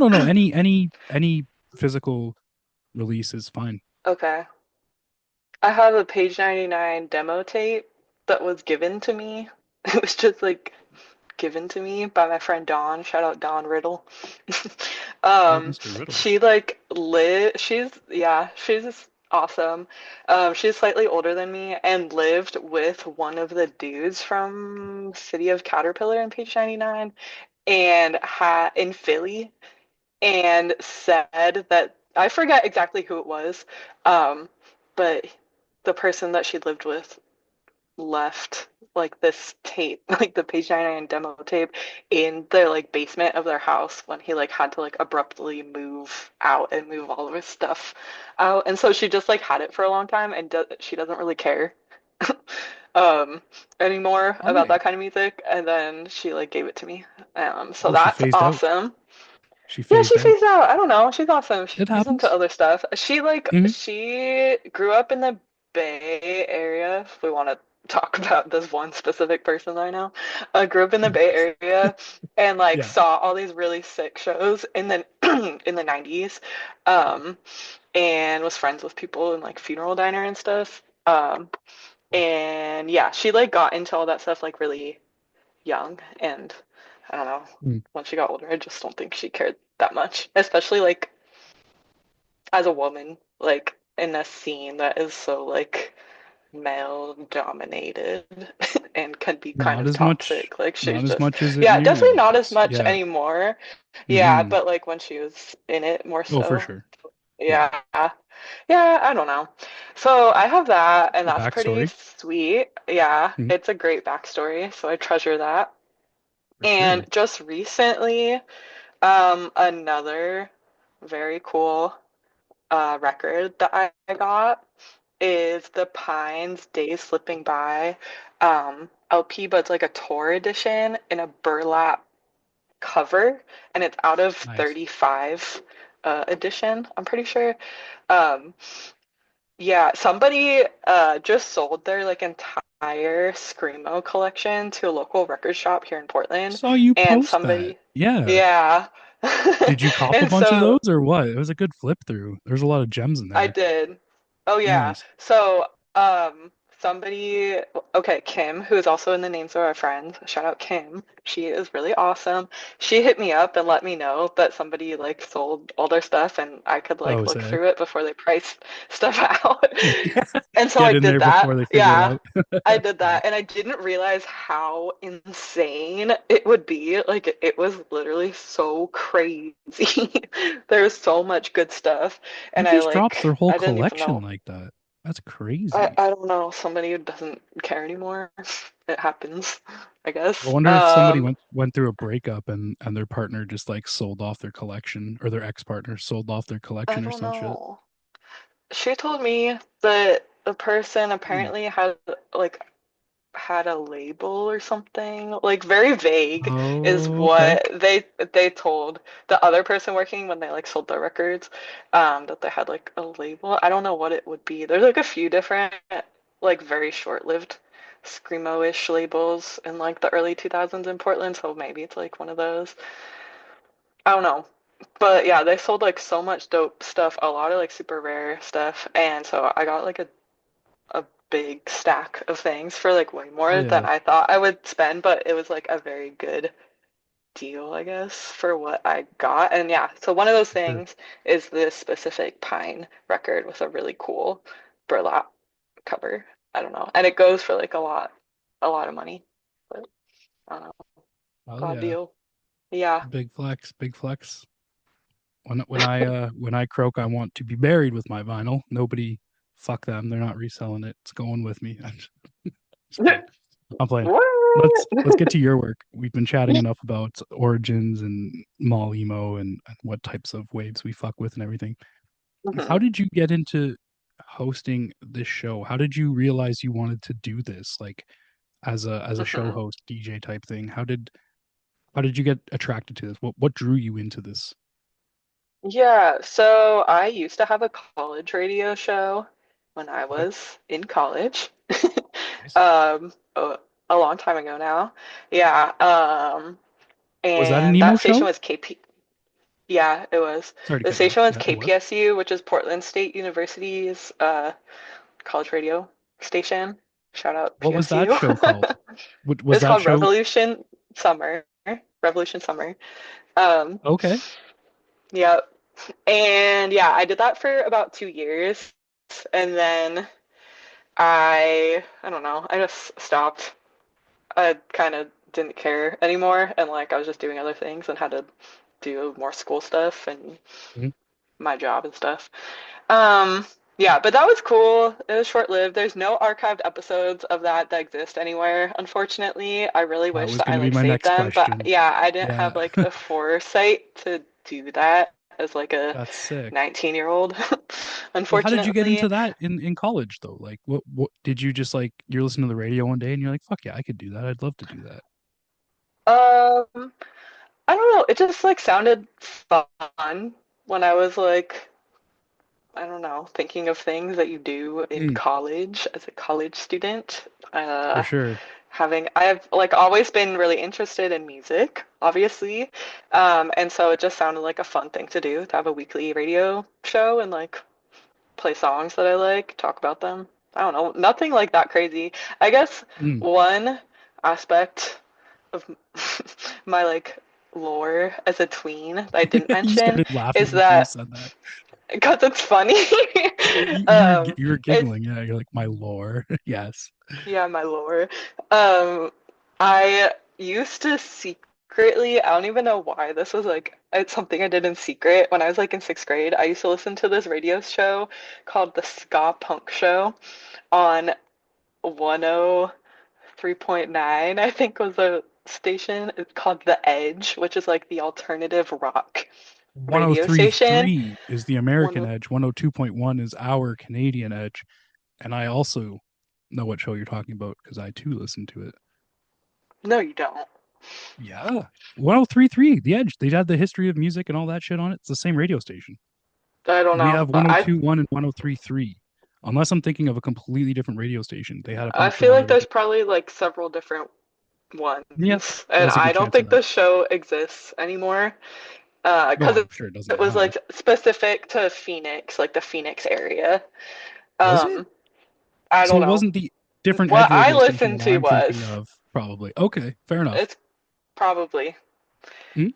Any physical release is fine. Okay. I have a Page 99 demo tape that was given to me. It was just like given to me by my friend Dawn. Shout out Dawn Riddle. Oh, um, Mr. Riddle. she like lit. She's just awesome. She's slightly older than me and lived with one of the dudes from City of Caterpillar in Page 99 and had in Philly and said that I forget exactly who it was, but the person that she lived with left like this tape, like the Page 99 demo tape, in the like basement of their house when he like had to like abruptly move out and move all of his stuff out. And so she just like had it for a long time and she doesn't really care um anymore All about right. that kind of music. And then she like gave it to me. So Oh, she that's phased out. awesome. She Yeah, phased she out. phased out. I don't know. She's awesome. It She's into happens. other stuff. She like Hmm. she grew up in the Bay Area. If we want to talk about this one specific person I know, grew up in the Bay Area and like Yeah. saw all these really sick shows in the in the 90s, um, and was friends with people in like Funeral Diner and stuff. And yeah, she like got into all that stuff like really young, and I don't know. Mm. Once she got older, I just don't think she cared that much, especially like as a woman, like in a scene that is so like male dominated and can be kind Not of as much. toxic. Like she's Not as just, much as it yeah, definitely nearly not as was. much Yeah. anymore. Yeah, Hmm. but like when she was in it more Oh, for so. sure. Yeah. Yeah. Yeah, I don't know. So I have that, and The that's pretty backstory. sweet. Yeah, Mhm. it's a great backstory, so I treasure that. For And sure. just recently, another very cool record that I got is the Pines Days Slipping By LP, but it's like a tour edition in a burlap cover, and it's out of Nice. 35 edition, I'm pretty sure. Um, yeah, somebody just sold their like entire Screamo collection to a local record shop here in Portland, Saw you and post that. somebody, Yeah. yeah. Did you cop a And bunch of so those or what? It was a good flip through. There's a lot of gems in I there. did. Oh yeah. Nice. So somebody, okay, Kim, who is also in the names of our friends, shout out Kim. She is really awesome. She hit me up and let me know that somebody like sold all their stuff and I could like Oh, look sick. through it before they priced stuff out. And so I Get in did there that. before they figure it Yeah. out. I did Yeah. that and I didn't realize how insane it would be. Like it was literally so crazy. There's so much good stuff. Who And just drops their whole I didn't even collection know. like that? That's crazy. I don't know. Somebody who doesn't care anymore. It happens, I I guess. wonder if somebody went through a breakup and their partner just like sold off their collection or their ex-partner sold off their I collection or don't some shit. know. She told me that the person Hmm. apparently like had a label or something. Like very vague is Oh, okay. what they told the other person working when they like sold their records, that they had like a label. I don't know what it would be. There's like a few different like very short-lived screamo-ish labels in like the early 2000s in Portland, so maybe it's like one of those. I don't know. But yeah, they sold like so much dope stuff, a lot of like super rare stuff, and so I got like a big stack of things for like way Oh more than yeah, I thought I would spend, but it was like a very good deal, I guess, for what I got. And yeah, so one of those for sure. things is this specific Pine record with a really cool burlap cover. I don't know. And it goes for like a lot of money. But I don't know. Oh God yeah. deal. Yeah. Big flex, big flex. When I croak, I want to be buried with my vinyl. Nobody, fuck them. They're not reselling it. It's going with me. Just playing. I'm playing. Let's What? get to your work. We've been chatting enough about origins and mall emo and what types of waves we fuck with and everything. How Mhm, did you get into hosting this show? How did you realize you wanted to do this, like as a show mhm. host, DJ type thing? How did you get attracted to this? What drew you into this? Yeah, so I used to have a college radio show, when I Okay. was in college. Nice. um, a long time ago now. Yeah. Was that an And emo that station show? was KP. Yeah, it was. Sorry to The cut you off. station was Yeah, it was. KPSU, which is Portland State University's college radio station. Shout out What was that PSU. show called? What was It's that called show? Revolution Summer. Revolution Summer. Um, Okay. yeah. And yeah, I did that for about 2 years. And then I don't know, I just stopped. I kind of didn't care anymore. And like I was just doing other things and had to do more school stuff and Mhm. my job and stuff. Um, yeah, but that was cool. It was short-lived. There's no archived episodes of that exist anywhere, unfortunately. I really That wish was that going I to be like my saved next them, but question. yeah, I didn't have Yeah, like the foresight to do that as like a that's sick. 19-year-old, Well, how did you get into unfortunately. that in college though? Like, what did you just like? You're listening to the radio one day and you're like, "Fuck yeah, I could do that. I'd love to do that." Um, I don't know. It just like sounded fun when I was like, I don't know, thinking of things that you do in Mm, college as a college student. for Uh, sure. I've like always been really interested in music, obviously. And so it just sounded like a fun thing to do to have a weekly radio show and like play songs that I like, talk about them. I don't know, nothing like that crazy. I guess Mm. one aspect of my like lore as a tween that I didn't You mention started laughing is before you that said that. because it's funny. You were It's giggling. Yeah, you're like my lore. Yes. Yeah, my lore. Um, I used to secretly, I don't even know why this was like, it's something I did in secret when I was like in sixth grade. I used to listen to this radio show called the Ska Punk Show on 103.9, I think was the station. It's called The Edge, which is like the alternative rock radio station. 103.3 is the One American of, edge. 102.1 is our Canadian edge. And I also know what show you're talking about because I too listen to it. no, you don't. Yeah. 103.3, The Edge. They had the history of music and all that shit on it. It's the same radio station. I don't We know. have 102.1 and 103.3. Unless I'm thinking of a completely different radio station. They had a I punk feel show on like there. there's probably like several different Yeah, ones, and there's a I good don't chance of think that. the show exists anymore. No, Because I'm sure it doesn't it was now. like specific to Phoenix, like the Phoenix area. Was it? Um, I So don't it know. wasn't the different edge What I radio station listened that to I'm thinking was of, probably. Okay, fair enough. it's probably Hmm?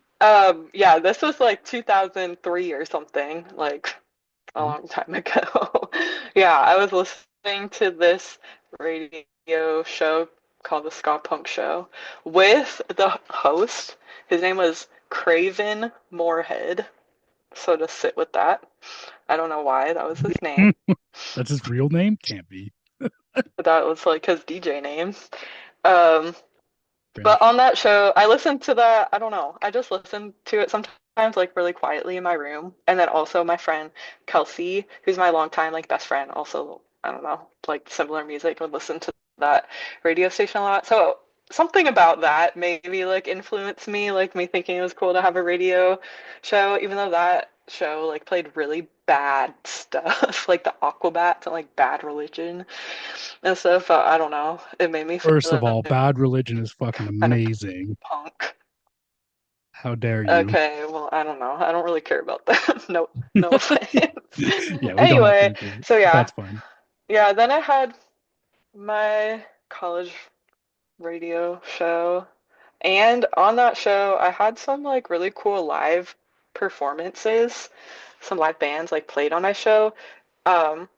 yeah, this was like 2003 or something, like a Mhm. long time ago. Yeah, I was listening to this radio show called the Ska Punk Show with the host. His name was Craven Moorehead. So just sit with that. I don't know why that was his name, That's his real name? Can't be. but that was like his DJ name. Um, but Cringe. on that show, I listened to that. I don't know. I just listened to it sometimes, like really quietly in my room. And then also my friend Kelsey, who's my longtime like best friend, also I don't know, like similar music, would listen to that radio station a lot. So something about that maybe like influenced me, like me thinking it was cool to have a radio show, even though that show like played really bad stuff, like the Aquabats and like Bad Religion and stuff. I don't know. It made me feel First of all, like Bad Religion is fucking kind of amazing. punk. How dare you? Okay, well, I don't know. I don't really care about that. No, no offense. Yeah, we don't have to Anyway, agree. so yeah, That's fine. yeah. Then I had my college radio show, and on that show, I had some like really cool live performances. Some live bands like played on my show, um,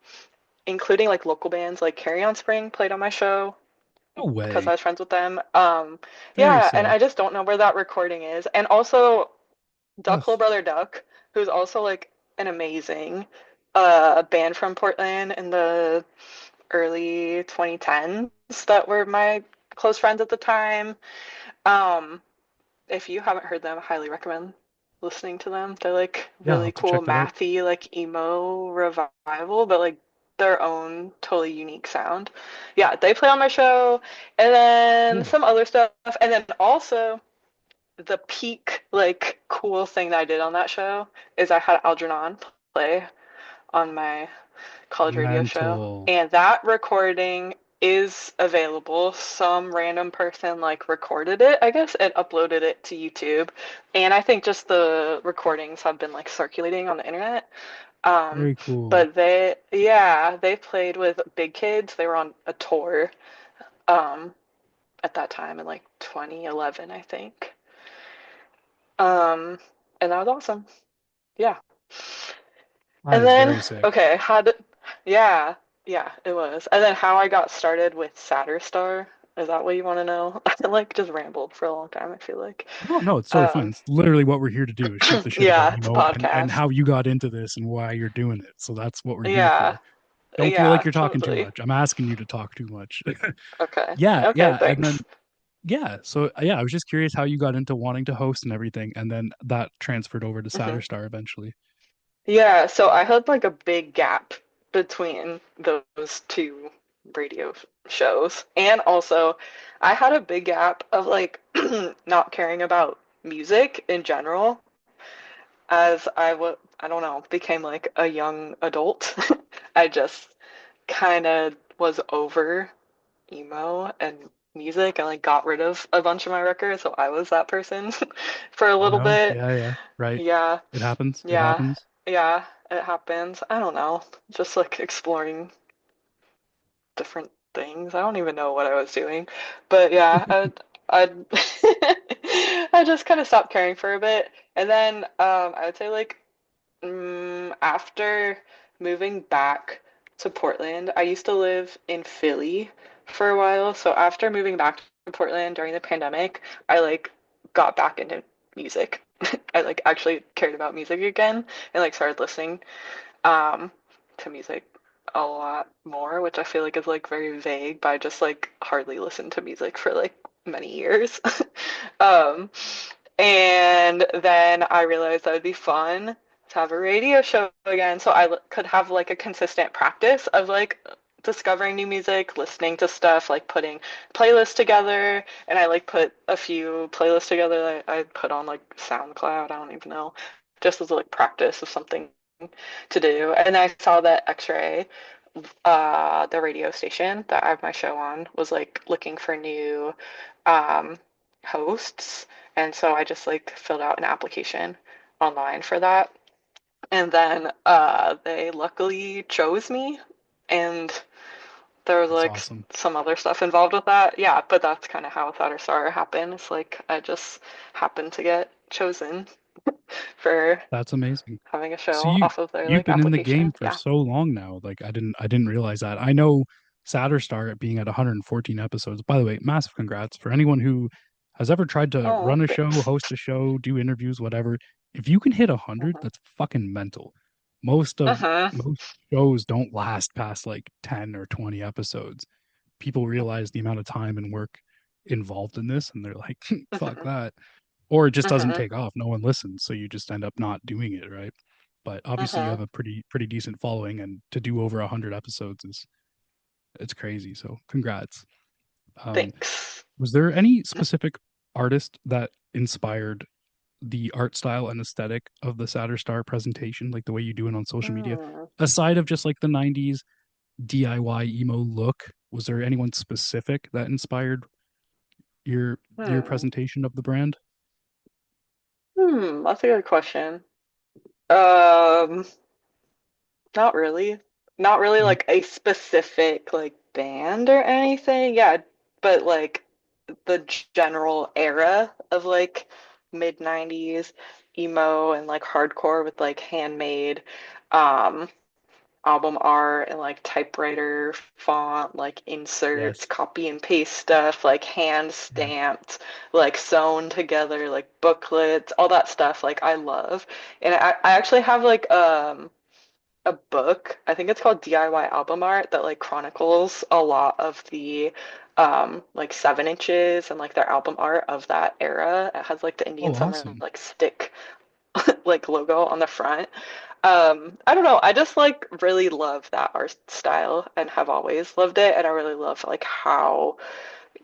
including like local bands like Carry On Spring played on my show No because I way. was friends with them. Very Yeah, and I sick. just don't know where that recording is. And also Ugh. Duck Little Brother Duck, who's also like an amazing band from Portland in the early 2010s that were my close friends at the time. Um, if you haven't heard them, I highly recommend listening to them. They're like Yeah, I'll really have to cool, check that out. mathy, like emo revival, but like their own totally unique sound. Yeah, they play on my show, and then Cool. some other stuff, and then also the peak like cool thing that I did on that show is I had Algernon play on my college radio show. Mental. And that recording is available. Some random person like recorded it, I guess, and uploaded it to YouTube. And I think just the recordings have been like circulating on the internet. Um, Very cool. but they played with big kids. They were on a tour um, at that time in like 2011, I think. Um, and that was awesome. Yeah. That And is then, very sick. okay, yeah, yeah, it was. And then how I got started with Shatterstar. Is that what you want to know? I like just rambled for a long time, I feel like. No, no, it's totally fine. Um, It's literally what we're here to do is shoot the shit about yeah, it's a and podcast. how you got into this and why you're doing it. So that's what we're here Yeah, for. Don't feel like yeah, you're talking too totally. much. I'm asking you to talk too much. Okay. Yeah, Okay, yeah, and thanks. then yeah, so yeah, I was just curious how you got into wanting to host and everything, and then that transferred over to Hmm. Star eventually. Yeah, so I had like a big gap between those two radio shows. And also, I had a big gap of like not caring about music in general as I don't know, became like a young adult. I just kind of was over emo and music and like got rid of a bunch of my records, so I was that person for a Oh little no, bit. yeah, yeah, right. Yeah. It happens. It Yeah, happens. yeah, it happens. I don't know. Just like exploring different things. I don't even know what I was doing. But yeah, I I just kind of stopped caring for a bit. And then I would say like after moving back to Portland, I used to live in Philly for a while. So after moving back to Portland during the pandemic, I like got back into music. I like actually cared about music again and like started listening um to music a lot more, which I feel like is like very vague, but I just like hardly listened to music for like many years. Um, and then I realized that would be fun to have a radio show again, so could have like a consistent practice of like discovering new music, listening to stuff, like putting playlists together. And I like put a few playlists together that I put on like SoundCloud, I don't even know, just as like practice of something to do. And I saw that X-Ray, the radio station that I have my show on, was like looking for new um, hosts. And so I just like filled out an application online for that. And then they luckily chose me. And there was That's like awesome. some other stuff involved with that. Yeah, but that's kind of how Star happened. It's like I just happened to get chosen for That's amazing. having a So show off of their you've like been in the game application. for Yeah. so long now. Like I didn't realize that. I know Star being at 114 episodes. By the way, massive congrats for anyone who has ever tried to Oh, run a show, thanks. host a show, do interviews, whatever. If you can hit 100, Hmm. that's fucking mental. Most of Hmm. most shows don't last past like 10 or 20 episodes. People realize the amount of time and work involved in this and they're like, fuck Hmm. that. Or it just doesn't Hmm. take off. No one listens, so you just end up not doing it, right? But obviously you Hmm. have a pretty decent following, and to do over 100 episodes is it's crazy. So congrats. Um, Thanks. was there any specific artist that inspired the art style and aesthetic of the Star presentation, like the way you do it on social media, Hmm. aside of just like the '90s DIY emo look? Was there anyone specific that inspired your Hmm. presentation of the brand? That's a good question. Um, Not really. Not really No. like a specific like band or anything. Yeah, but like the general era of like mid 90s emo and like hardcore with like handmade um album art and like typewriter font, like inserts, Yes. copy and paste stuff, like hand Yeah. stamped, like sewn together, like booklets, all that stuff, like I love. And I actually have like a book. I think it's called DIY Album Art that like chronicles a lot of the like 7 inches and like their album art of that era. It has like the Oh, Indian Summer awesome. like stick like logo on the front. I don't know. I just like really love that art style and have always loved it. And I really love like how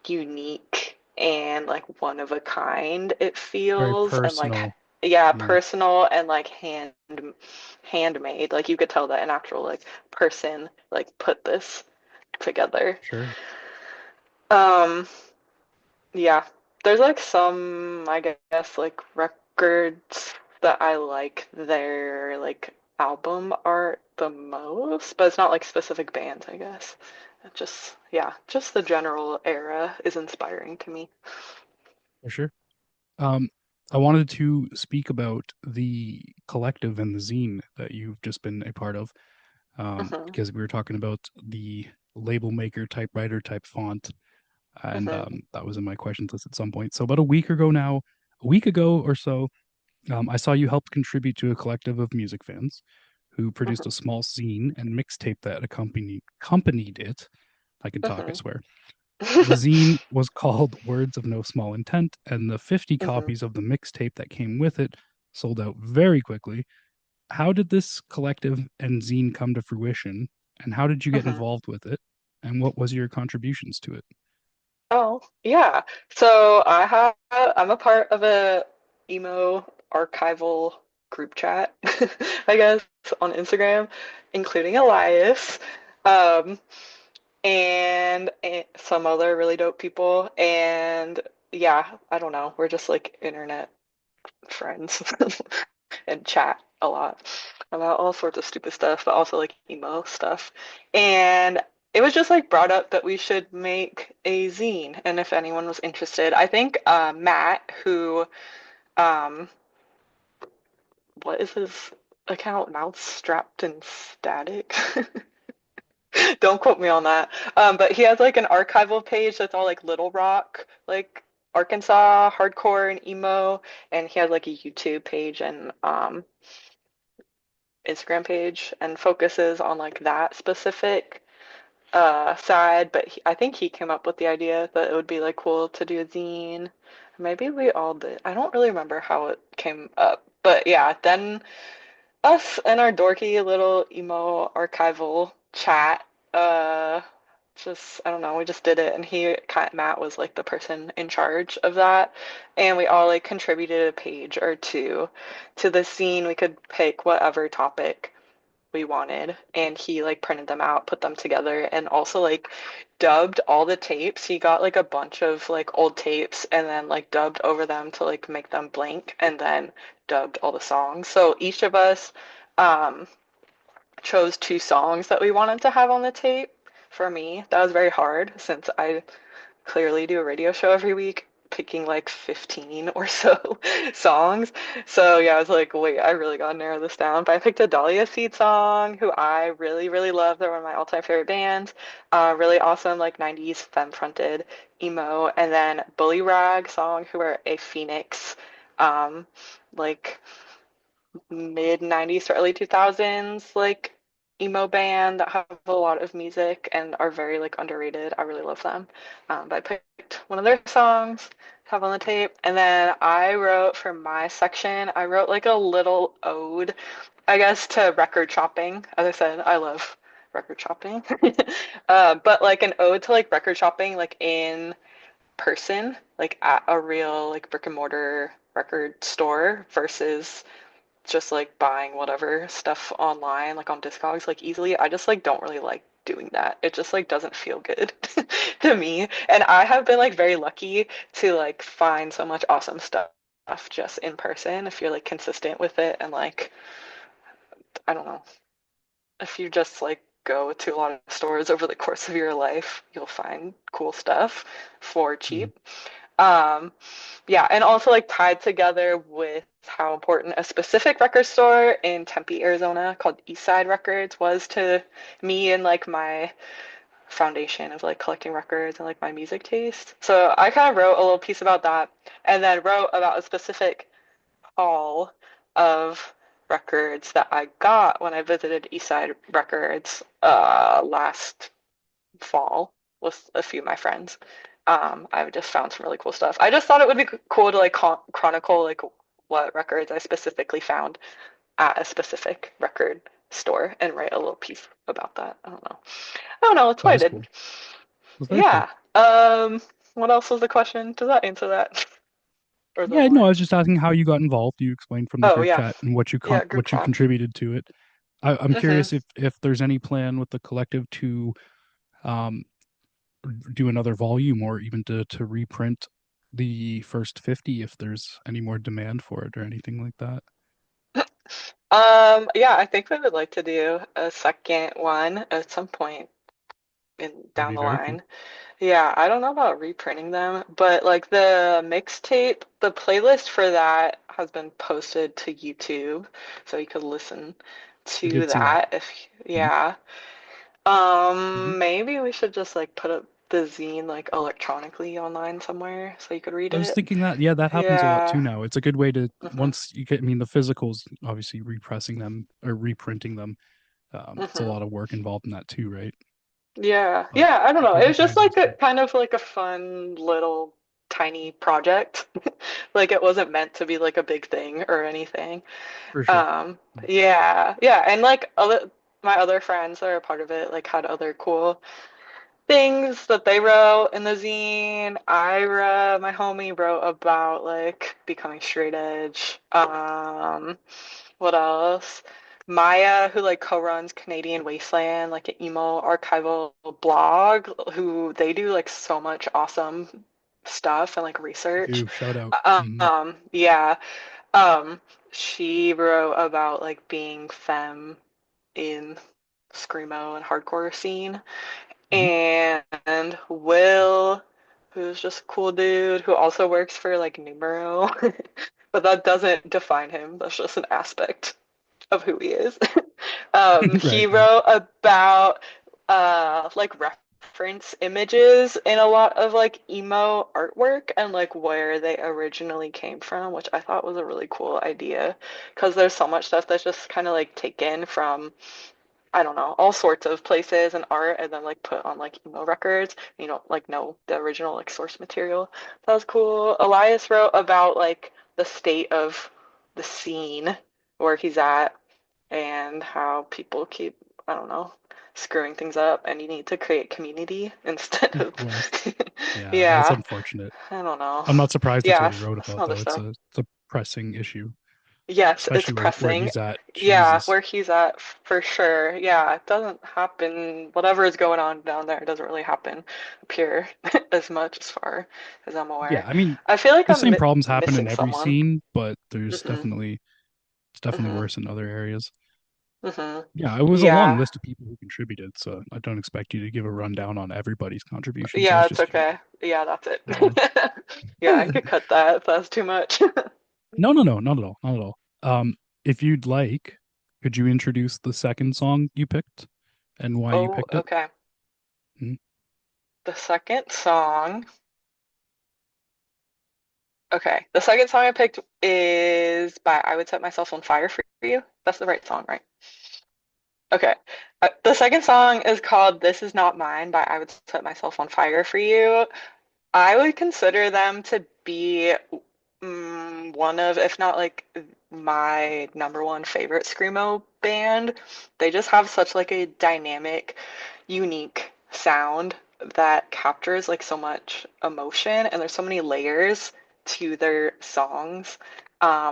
unique and like one of a kind it Very feels and like personal. yeah, Yeah, personal and like handmade. Like you could tell that an actual like person like put this together. sure. Um, yeah. There's like some, I guess, like records that I like their like album art the most, but it's not like specific bands, I guess. It just, yeah, just the general era is inspiring to me. For sure. Um, I wanted to speak about the collective and the zine that you've just been a part of, Hmm. because we were talking about the label maker, typewriter, type font, and Hmm. that was in my questions list at some point. So about a week ago now, a week ago or so, I saw you helped contribute to a collective of music fans who produced a Hmm. small zine and mixtape that accompanied it. I can talk, I Hmm. swear. The zine was called Words of No Small Intent, and the 50 Hmm. copies of the mixtape that came with it sold out very quickly. How did this collective and zine come to fruition, and how did you get Hmm. involved with it, and what was your contributions to it? Oh, yeah. I'm a part of a emo archival group chat, I guess, on Instagram, including Elias, um, and some other really dope people. And yeah, I don't know. We're just like internet friends and chat a lot about all sorts of stupid stuff, but also like emo stuff. And it was just like brought up that we should make a zine, and if anyone was interested, I think Matt, who um, what is his account? Mouth strapped and static. Don't quote me on that. But he has like an archival page that's all like Little Rock, like Arkansas hardcore and emo, and he has like a YouTube page and Instagram page and focuses on like that specific side. But I think he came up with the idea that it would be like cool to do a zine. Maybe we all did. I don't really remember how it came up, but yeah, then us and our dorky little emo archival chat, uh, just I don't know, we just did it, and Matt was like the person in charge of that, and we all like contributed a page or two to the scene. We could pick whatever topic we wanted, and he like printed them out, put them together, and also like dubbed all the tapes. He got like a bunch of like old tapes and then like dubbed over them to like make them blank, and then dubbed all the songs. So each of us um chose two songs that we wanted to have on the tape. For me, that was very hard since I clearly do a radio show every week, picking like 15 or so songs. So yeah, I was like, wait, I really gotta narrow this down. But I picked a Dahlia Seed song, who I really, really love. They're one of my all-time favorite bands. Really awesome, like 90s femme-fronted emo. And then Bully Rag song, who are a Phoenix, like mid 90s to early 2000s like emo band that have a lot of music and are very like underrated. I really love them. But I picked one of their songs to have on the tape, and then I wrote for my section, I wrote like a little ode, I guess, to record shopping. As I said, I love record shopping. But like an ode to like record shopping like in person, like at a real like brick and mortar record store versus just like buying whatever stuff online, like on Discogs, like easily. I just like don't really like doing that. It just like doesn't feel good to me. And I have been like very lucky to like find so much awesome stuff just in person if you're like consistent with it and like I don't know, if you just like go to a lot of stores over the course of your life, you'll find cool stuff for Mhm. cheap. Um, yeah, and also like tied together with how important a specific record store in Tempe, Arizona called Eastside Records was to me and like my foundation of like collecting records and like my music taste. So I kind of wrote a little piece about that and then wrote about a specific haul of records that I got when I visited Eastside Records last fall with a few of my friends. I've just found some really cool stuff. I just thought it would be cool to like chronicle like what records I specifically found at a specific record store and write a little piece about that. I don't know. I don't know. That's That what I was did. cool. It was very cool. Yeah. What else was the question? Does that answer that? or the Yeah, no, I one? was just asking how you got involved. You explained from the Oh group yeah, chat and what yeah, group what you chat. contributed to it. I'm Hmm. curious if there's any plan with the collective to um, do another volume or even to reprint the first 50 if there's any more demand for it or anything like that. Yeah, I think we would like to do a second one at some point in That'd down be the very cool. line. Yeah, I don't know about reprinting them, but like the mixtape, the playlist for that has been posted to YouTube, so you could listen I to did see that. that if, Mhm, yeah. mhm. Maybe we should just like put up the zine like electronically online somewhere so you could read I was it. thinking that, yeah, that happens a lot too Yeah. now. It's a good way to, Hmm. once you get, I mean, the physicals, obviously repressing them or reprinting them. It's a Hmm. lot of work involved in that too, right? Yeah. But Yeah, I don't know. It was just digitizing like a stuff kind of like a fun little tiny project. Like it wasn't meant to be like a big thing or anything. for sure. Yeah, yeah, and like other my other friends that are a part of it like had other cool things that they wrote in the zine. Ira, my homie, wrote about like becoming straight edge. What else? Maya, who like co-runs Canadian Wasteland, like an emo archival blog, who they do like so much awesome stuff and like They research. do shout out. Yeah. Um, she wrote about like being femme in screamo and hardcore scene, Mhm. and Will, who's just a cool dude who also works for like Numero, but that doesn't define him. That's just an aspect of who he is. He Right, right. wrote about like reference images in a lot of like emo artwork and like where they originally came from, which I thought was a really cool idea because there's so much stuff that's just kind of like taken from, I don't know, all sorts of places and art and then like put on like emo records. You don't like know the original like source material. That was cool. Elias wrote about like the state of the scene where he's at and how people keep, I don't know, screwing things up and you need to create community instead Of of, course. Yeah, that's yeah, unfortunate. I don't know. I'm not surprised that's what Yeah, he wrote some about other though. stuff. It's a pressing issue, Yes, it's especially where pressing. he's at. Yeah, Jesus. where he's at for sure. Yeah, it doesn't happen. Whatever is going on down there doesn't really happen up here as much as far as I'm Yeah, aware. I mean, I feel like the I'm same problems happen in missing every someone. scene, but there's Hmm. definitely it's definitely Hmm. worse in other areas. Hmm. Yeah, it was a long Yeah. list of people who contributed, so I don't expect you to give a rundown on everybody's contributions. I Yeah, was it's just okay. curious. Yeah, that's Yeah. it. Yeah, I could cut that if that's too much. No, no, no, not at all, not at all. If you'd like, could you introduce the second song you picked and why you Oh, picked it? okay. Mhm. The second song. Okay, the second song I picked is by I Would Set Myself on Fire for You. That's the right song, right? Okay. The second song is called This Is Not Mine by I Would Set Myself on Fire for You. I would consider them to be one of, if not like my number one favorite screamo band. They just have such like a dynamic, unique sound that captures like so much emotion, and there's so many layers to their songs.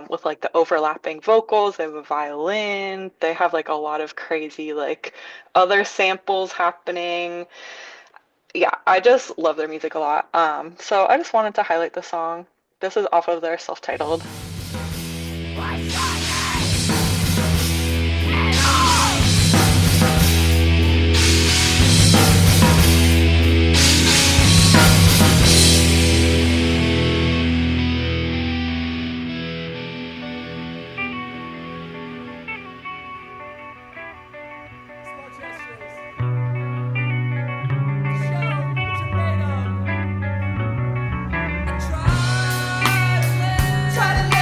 With like the overlapping vocals, they have a violin, they have like a lot of crazy like other samples happening. Yeah, I just love their music a lot. So I just wanted to highlight the song. This is off of their self-titled. Try to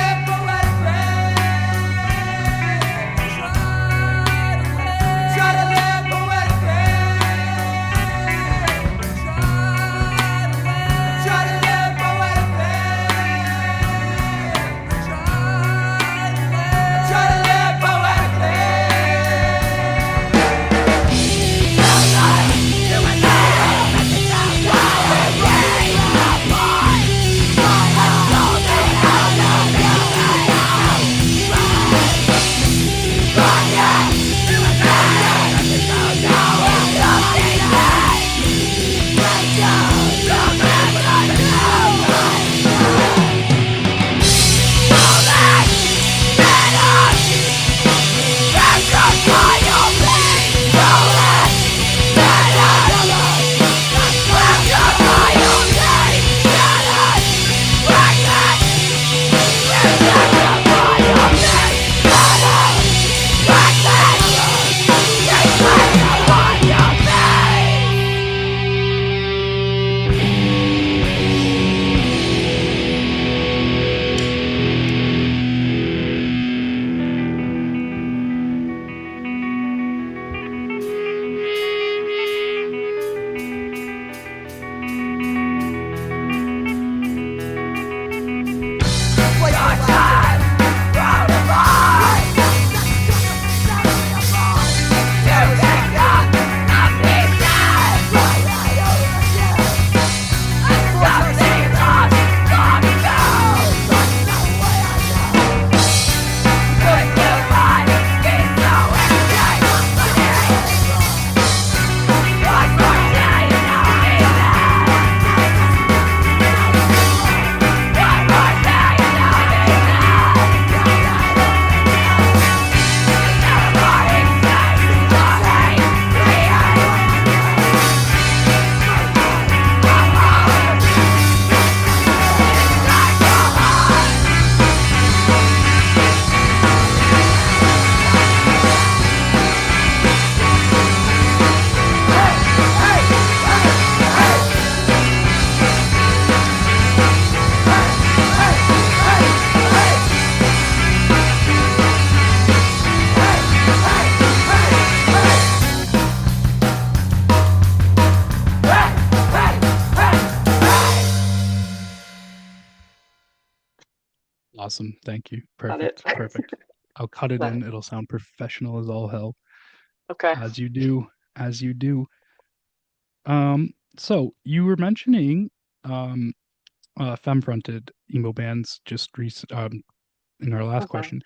Awesome. Thank you. Got it. Perfect. Perfect. I'll cut it Nice. in. It'll sound professional as all hell. Okay. As you do. As you do. So you were mentioning um femme-fronted emo bands in our last Hmm. question.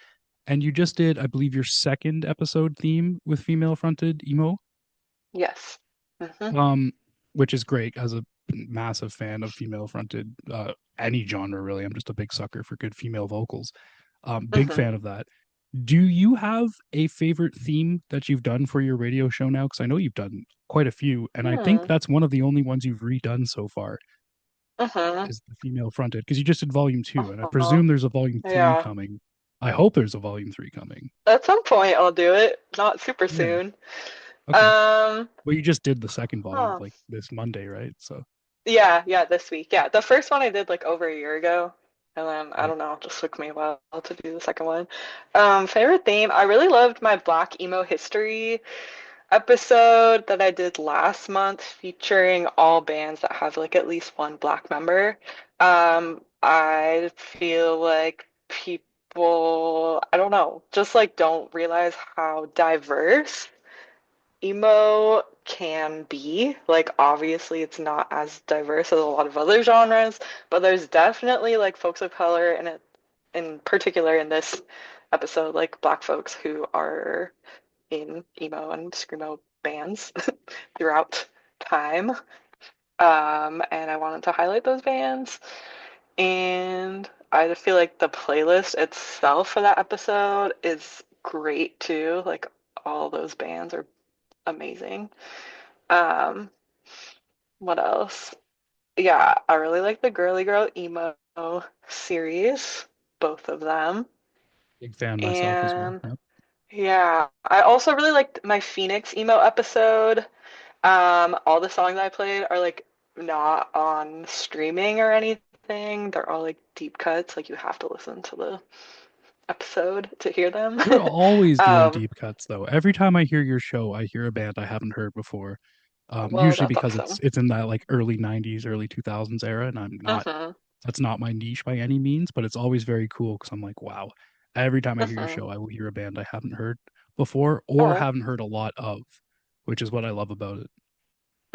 And you just did, I believe, your second episode theme with female-fronted emo, Yes. Hmm. um, which is great as a massive fan of female-fronted any genre really. I'm just a big sucker for good female vocals. Big Hmm. fan of that. Do you have a favorite theme that you've done for your radio show now? Because I know you've done quite a few, and I think Hmm. that's one of the only ones you've redone so far Hmm. is the female fronted. Because you just did volume two, and I Uh-huh. presume there's a volume three Yeah. coming. I hope there's a volume three coming. At some point I'll do it. Not super Yeah. soon. Okay. Um, Well, you just did the second volume huh. like this Monday, right? So Yeah, yeah, this week. Yeah. The first one I did like over a year ago. And then I right. don't know, it just took me a while to do the second one. Favorite theme, I really loved my Black Emo History episode that I did last month featuring all bands that have like at least one black member. I feel like people, I don't know, just like don't realize how diverse emo can be. Like, obviously, it's not as diverse as a lot of other genres, but there's definitely like folks of color in it, in particular in this episode, like black folks who are in emo and screamo bands throughout time. And I wanted to highlight those bands. And I feel like the playlist itself for that episode is great too. Like all those bands are amazing. Um, what else? Yeah, I really like the Girly Girl Emo series, both of them. Big fan myself as well. And Yep. yeah, I also really liked my Phoenix emo episode. All the songs I played are like not on streaming or anything. They're all like deep cuts. Like you have to listen to the episode to hear them. You're always doing Um, deep cuts though. Every time I hear your show, I hear a band I haven't heard before. well, Usually that's because awesome. it's in that like early 90s, early 2000s era, and I'm not Hmm. that's not my niche by any means, but it's always very cool because I'm like, wow. Every time I hear your Hmm. show, I will hear a band I haven't heard before or Oh, haven't heard a lot of, which is what I love about it.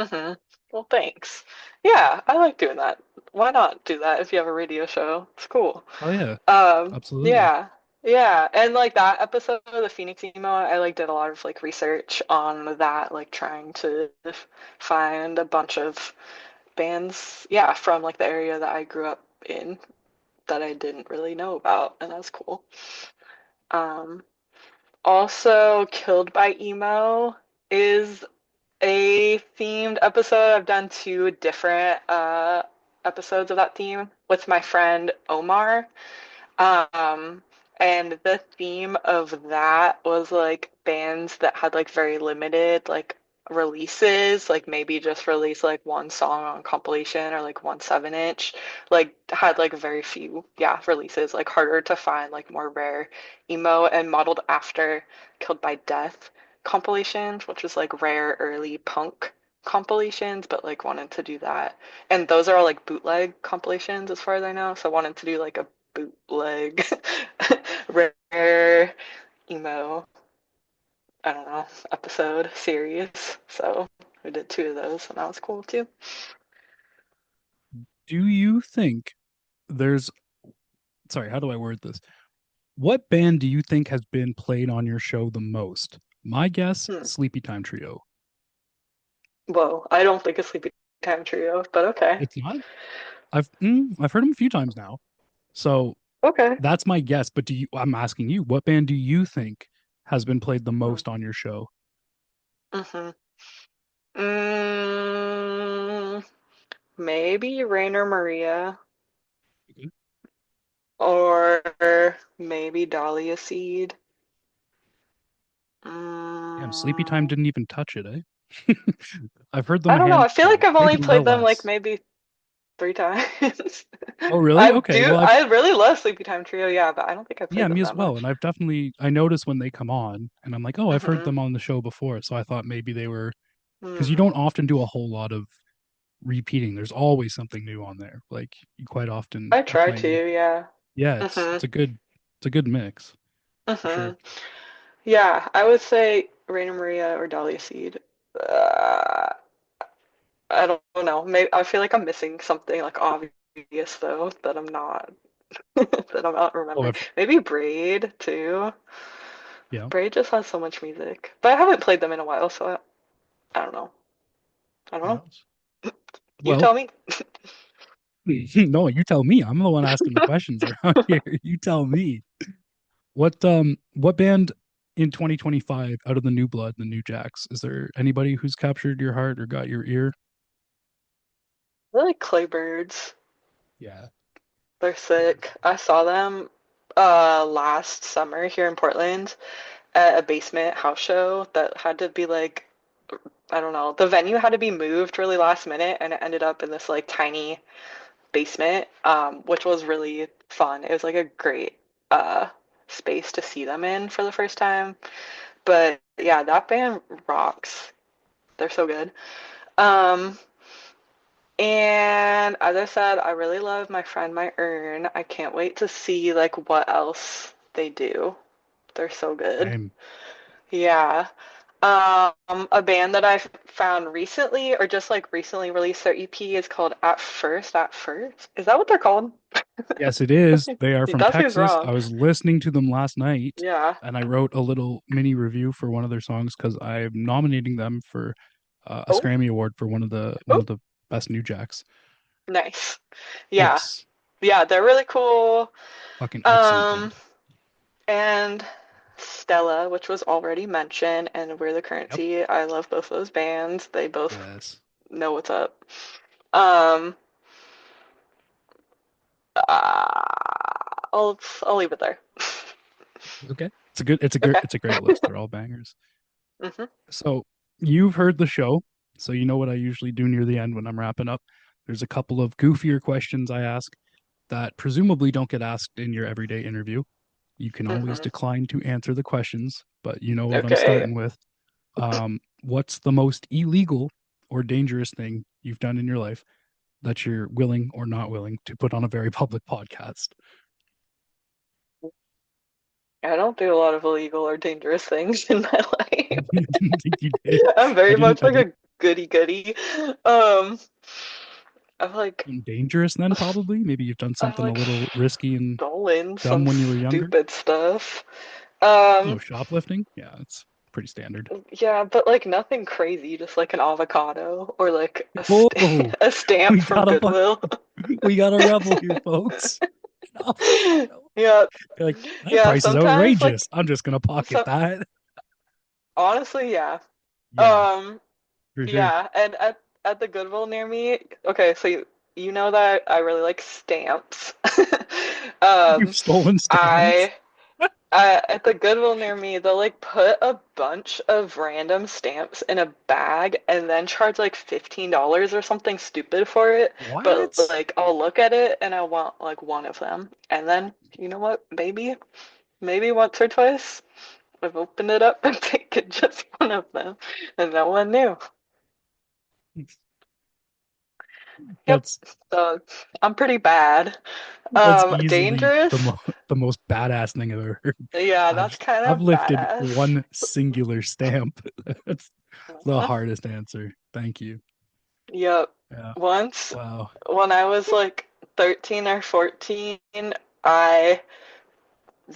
hmm. Well, thanks. Yeah, I like doing that. Why not do that if you have a radio show? It's cool. Oh yeah, absolutely. Yeah, yeah, and like that episode of the Phoenix emo, I like did a lot of like research on that, like trying to find a bunch of bands, yeah, from like the area that I grew up in that I didn't really know about, and that's cool. Um, Also, Killed by Emo is a themed episode. I've done two different episodes of that theme with my friend Omar. Um, and the theme of that was like bands that had like very limited like releases, like maybe just release like one song on compilation or like one 7-inch, like had like very few, yeah, releases, like harder to find, like more rare emo and modeled after Killed by Death compilations, which was like rare early punk compilations, but like wanted to do that. And those are all like bootleg compilations as far as I know. So wanted to do like a bootleg rare emo, I don't know, episode series. So we did two of those, and that was cool too. Do you think there's, sorry, how do I word this? What band do you think has been played on your show the most? My guess, Hmm. Sleepy Time Trio. Whoa, I don't think a Sleepy Time Trio, but okay. It's not. I've heard them a few times now. So Okay. that's my guess. But I'm asking you, what band do you think has been played the Hmm. most on your show? Mm-hmm. Mm, maybe Rainer Maria Okay. or maybe Dahlia Seed. Damn, Sleepy Time Mm, didn't even touch it, eh? I've heard them I a don't know. I feel like handful, I've maybe only a little played them like less. maybe three times. Oh, really? Okay. Well, I really love Sleepy Time Trio, yeah, but I don't think I yeah, played them me as that well. And much. I notice when they come on, and I'm like, oh, I've heard Hmm. them on the show before. So I thought maybe they were because you Hmm. don't often do a whole lot of repeating. There's always something new on there. Like you quite often I are try playing. to, yeah. Yeah, Mm-hmm. it's a good mix for Mm-hmm. sure. Yeah, I would say Raina Maria or Dahlia Seed. Uh, I don't know. Maybe I feel like I'm missing something like obvious though that I'm not that I'm not Oh, remembering. Maybe Braid too. yeah. Braid just has so much music, but I haven't played them in a while, so I don't know. I don't Yeah. know. You Well, tell me. no, you tell me. I'm the one asking the questions around here. You tell me. What band in 2025 out of the new blood, the new Jacks, is there anybody who's captured your heart or got your ear? I like Claybirds. Yeah. They're sick. I saw them last summer here in Portland at a basement house show that had to be like I don't know. The venue had to be moved really last minute and it ended up in this like tiny basement, which was really fun. It was like a great uh space to see them in for the first time. But yeah, that band rocks. They're so good. Um, and as I said, I really love My Friend My Earn. I can't wait to see like what else they do. They're so good. Same. Yeah. A band that I found recently, or just like recently released their EP, is called At First. At First, is that what they're called? Yes, it is. They are from That seems Texas. wrong. I was listening to them last night Yeah. and I wrote a little mini review for one of their songs because I'm nominating them for a Oh, Scrammy Award for one oh, of the best new jacks. nice. Yeah. Yes. Yeah, they're really cool. Fucking excellent Um, band. and Stella, which was already mentioned, and We're the Yep. Currency. I love both those bands. They both Yes. know what's up. Um, I'll leave it there. Okay. Okay. It's a great list. They're all bangers. Hmm. So you've heard the show, so you know what I usually do near the end when I'm wrapping up. There's a couple of goofier questions I ask that presumably don't get asked in your everyday interview. You can always Hmm. decline to answer the questions, but you know what I'm Okay. starting with. What's the most illegal or dangerous thing you've done in your life that you're willing or not willing to put on a very public podcast? I don't do a lot of illegal or dangerous things in my I life. didn't think you did. I'm very much I like didn't a goody goody. Um, I'm like dangerous then probably. Maybe you've done I've something a like little risky and stolen dumb some when you were younger. stupid stuff. Oh, Um, shoplifting? Yeah, it's pretty standard. yeah, but like nothing crazy, just like an avocado or like Oh, a stamp we from got a Goodwill. we got a rebel here, folks. An avocado. Yeah, You're like, that yeah, price is sometimes like outrageous. I'm just gonna pocket so that. honestly, yeah. Yeah, Um, for sure. yeah, and at the Goodwill near me, okay, so you know that I really like stamps. You've Um, stolen stamps. I at the Goodwill near me, they'll like put a bunch of random stamps in a bag and then charge like $15 or something stupid for it. But What? like I'll look at it and I want like one of them. And then you know what? Maybe once or twice I've opened it up and taken just one of them and no one knew. Yep. That's So I'm pretty bad. that's easily Dangerous? the most badass thing I've ever heard. Yeah, that's kind I've of lifted badass. one singular stamp. That's the Uh-huh. hardest answer. Thank you. Yep. Yeah. Once Wow. when I was like 13 or 14, I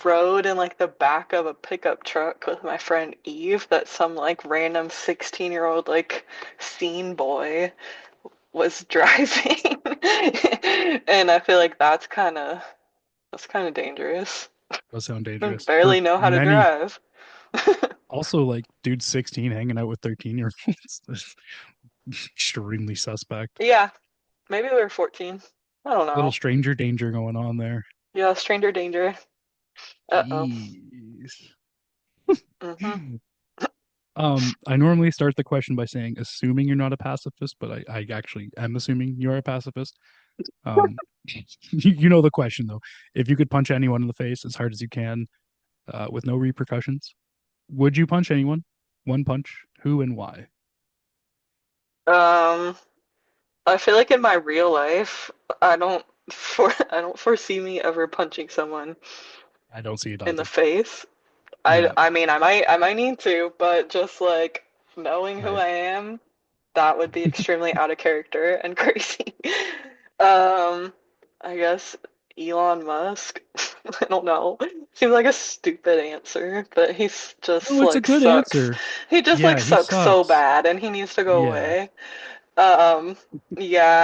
rode in like the back of a pickup truck with my friend Eve that some like random 16-year-old like scene boy was driving. And I feel like that's kind of dangerous. Does sound I dangerous. For barely know how to many, drive. also like dude 16 hanging out with 13-year-olds. Extremely suspect. Yeah, maybe we were 14. I don't Little know. stranger danger going on there. Yeah, stranger danger. Uh-oh. Jeez. Hmm. I normally start the question by saying, assuming you're not a pacifist, but I actually am assuming you are a pacifist. Um, you know the question though. If you could punch anyone in the face as hard as you can, with no repercussions, would you punch anyone? One punch. Who and why? Um, I feel like in my real life, I don't I don't foresee me ever punching someone I don't see it in the either. face. Yeah. I mean I might need to, but just like knowing who Right. I am, that would be extremely out of character and crazy. Um, I guess Elon Musk. I don't know. Seems like a stupid answer, but he's just No, it's a like good sucks. answer. He just like Yeah, he sucks so sucks. bad and he needs to go Yeah. away. Um,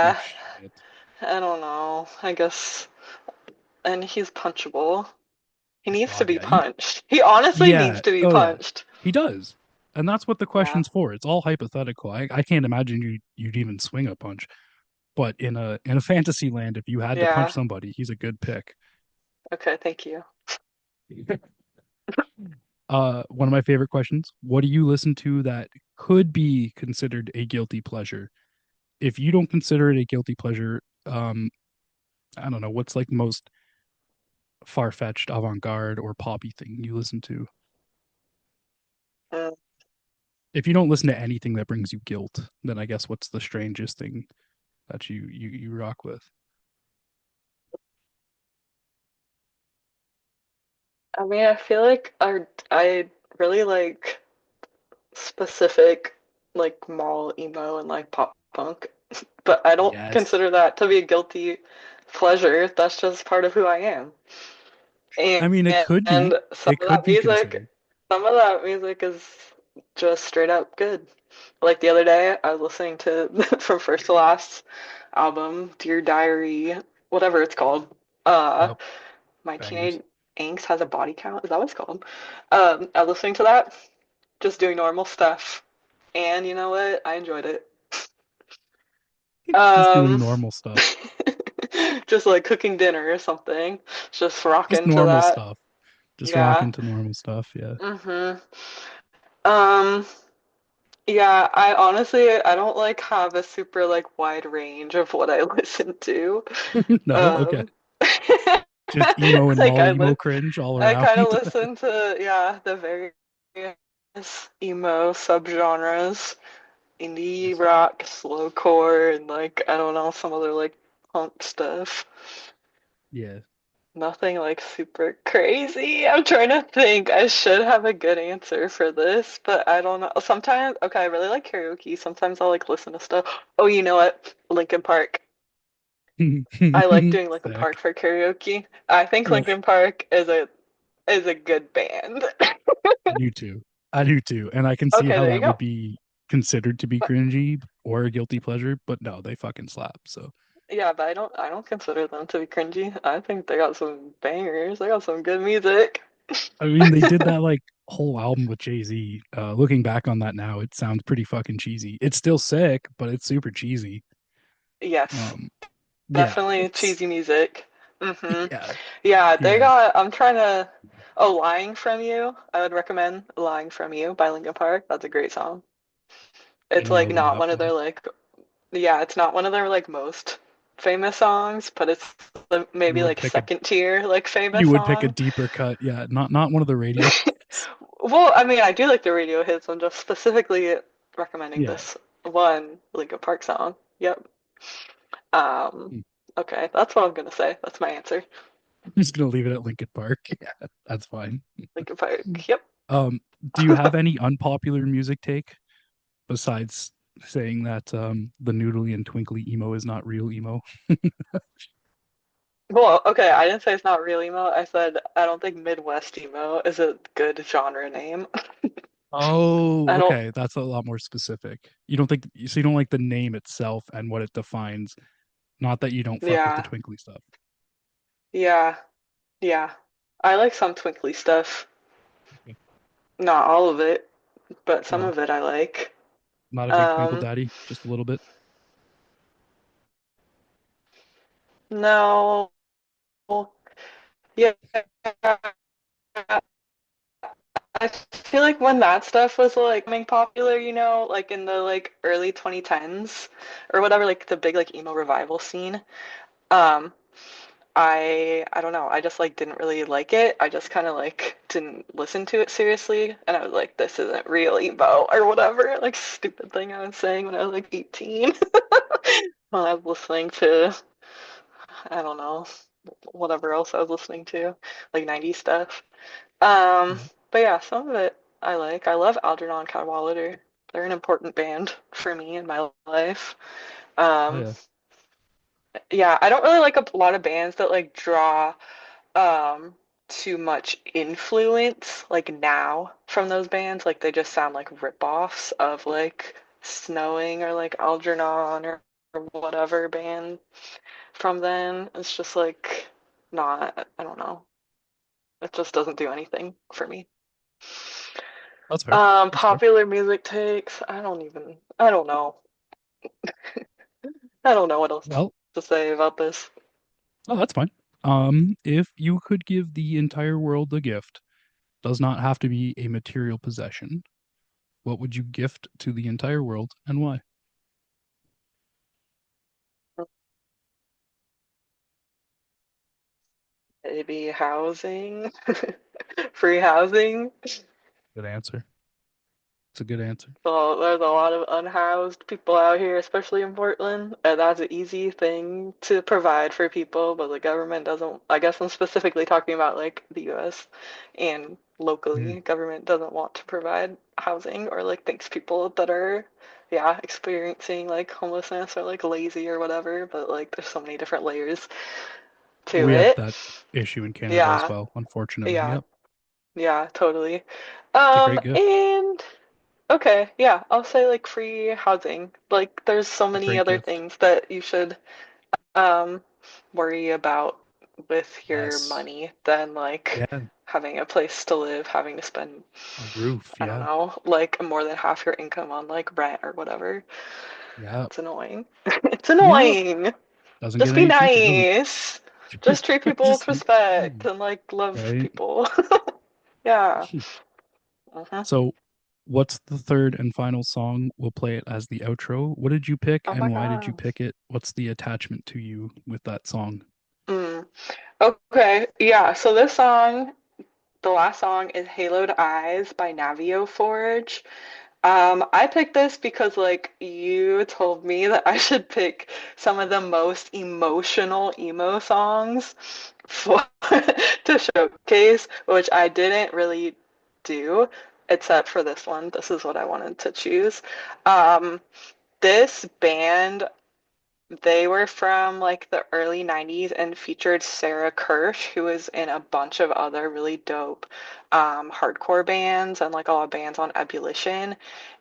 Oh yeah, shit. I don't know. I guess, and he's punchable. He needs to God, be yeah. He punched. He honestly needs yeah. to be Oh yeah. punched. He does. And that's what the Yeah, question's for. It's all hypothetical. I can't imagine you'd even swing a punch. But in a fantasy land, if you had to punch yeah. somebody, he's a good pick. Okay, thank you. One of my favorite questions. What do you listen to that could be considered a guilty pleasure? If you don't consider it a guilty pleasure, I don't know, what's like most far-fetched avant-garde or poppy thing you listen to? Mm, If you don't listen to anything that brings you guilt, then I guess what's the strangest thing that you rock with? I mean, I feel like I really like specific like mall emo and like pop punk, but I don't Yes. consider that to be a guilty pleasure. That's just part of who I am. I mean, it could And be. It could be considered. some of that music is just straight up good. Like the other day, I was listening to from first to last album, Dear Diary, whatever it's called. Uh, Yep. My Bangers. Teenage Angst Has a Body Count. Is that what it's called? I was listening to that, just doing normal stuff, and you know what? I enjoyed it. Just doing Um, normal stuff. just like cooking dinner or something, just Just rocking to normal that. stuff. Just Yeah. rocking to normal stuff. Yeah. Mm-hmm. Um, yeah, I honestly I don't like have a super like wide range of what I listen to. No. Okay. Um, Just emo and like mall emo cringe all I around. kind of listen to yeah the various emo subgenres, indie rock, slowcore, and like I don't know some other like punk stuff. Yeah. Nothing like super crazy. I'm trying to think. I should have a good answer for this, but I don't know. Sometimes, okay, I really like karaoke. Sometimes I'll like listen to stuff. Oh, you know what? Linkin Park. I like doing Linkin Sick. Park for karaoke. I think Well, Linkin Park is a good band. I do too. I do too. And I can see Okay, how there you that would go. be considered to be But cringy or a guilty pleasure, but no, they fucking slap. So, yeah, but I don't consider them to be cringy. I think they got some bangers. They got some good music. I mean, they did that like whole album with Jay-Z. Looking back on that now, it sounds pretty fucking cheesy. It's still sick, but it's super cheesy. Yes, Um, yeah, definitely it's cheesy music. Hmm. yeah, Yeah, they yeah. got. I'm trying to. Oh, Lying From You. I would recommend Lying From You by Linkin Park. That's a great song. I It's don't like know not that one of one. their like. Yeah, it's not one of their like most famous songs, but it's You maybe would like pick a second tier like famous you would pick a song. deeper cut. Yeah, not one of the radio hits. Well, I mean, I do like the radio hits. I'm just specifically recommending Yeah, this one Linkin Park song. Yep. Um. I'm Okay, that's what I'm gonna say. That's my answer. just gonna leave it at Lincoln Park. Yeah, that's fine. Linkin Park. Yep. Um, do you have any unpopular music take besides saying that the noodly and twinkly emo is not real emo? Well, okay, I didn't say it's not real emo. I said I don't think Midwest emo is a good genre name. Oh, I don't, okay. That's a lot more specific. You don't think so you don't like the name itself and what it defines, not that you don't fuck with the yeah, twinkly stuff. yeah, yeah. I like some twinkly stuff. Okay. Not all of it, but some No, of it I like. not a big twinkle Um, daddy, just a little bit. no, yeah, I feel like when that stuff was like becoming popular, like in the like early 2010s or whatever, like the big like emo revival scene. Um, I don't know. I just like didn't really like it. I just kind of like didn't listen to it seriously, and I was like, this isn't real emo or whatever, like stupid thing I was saying when I was like 18. When I was listening to I don't know, whatever else I was listening to, like 90s stuff. Yeah. But yeah, some of it I like. I love Algernon Cadwallader. They're an important band for me in my life. Oh Um, yeah. yeah, I don't really like a lot of bands that like draw um too much influence like now from those bands. Like they just sound like rip-offs of like Snowing or like Algernon or whatever band from then. It's just like not, I don't know. It just doesn't do anything for me. That's fair. That's fair. Popular music takes. I don't know. I don't know what else Well, to say about this. oh, that's fine. If you could give the entire world a gift, does not have to be a material possession, what would you gift to the entire world and why? Maybe housing, free housing. Good answer. It's a good answer. So there's a lot of unhoused people out here, especially in Portland, and that's an easy thing to provide for people, but the government doesn't, I guess I'm specifically talking about like the US and Mm. locally, government doesn't want to provide housing or like thinks people that are, yeah, experiencing like homelessness or like lazy or whatever, but like there's so many different layers to We have it. that issue in Canada as Yeah, well, unfortunately. yeah, Yep. yeah, totally. It's a great gift. And okay, yeah, I'll say like free housing. Like there's so A many great other gift. things that you should um worry about with your Yes. money than like Yeah. having a place to live, having to spend, A roof. I don't Yeah. know, like more than half your income on like rent or whatever. Yeah. It's annoying. It's Yep. annoying. Doesn't Just get be any cheaper, does it? nice. Just treat people with Just respect and like love right. people. Yeah. Mhm. So, what's the third and final song? We'll play it as the outro. What did you pick Oh my and why did you God. pick it? What's the attachment to you with that song? Mm. Okay, yeah. So this song, the last song is Haloed Eyes by Navio Forge. I picked this because like you told me that I should pick some of the most emotional emo songs for to showcase, which I didn't really do, except for this one. This is what I wanted to choose. Um, this band, they were from like the early 90s and featured Sarah Kirsch, who was in a bunch of other really dope hardcore bands and like a lot of bands on Ebullition,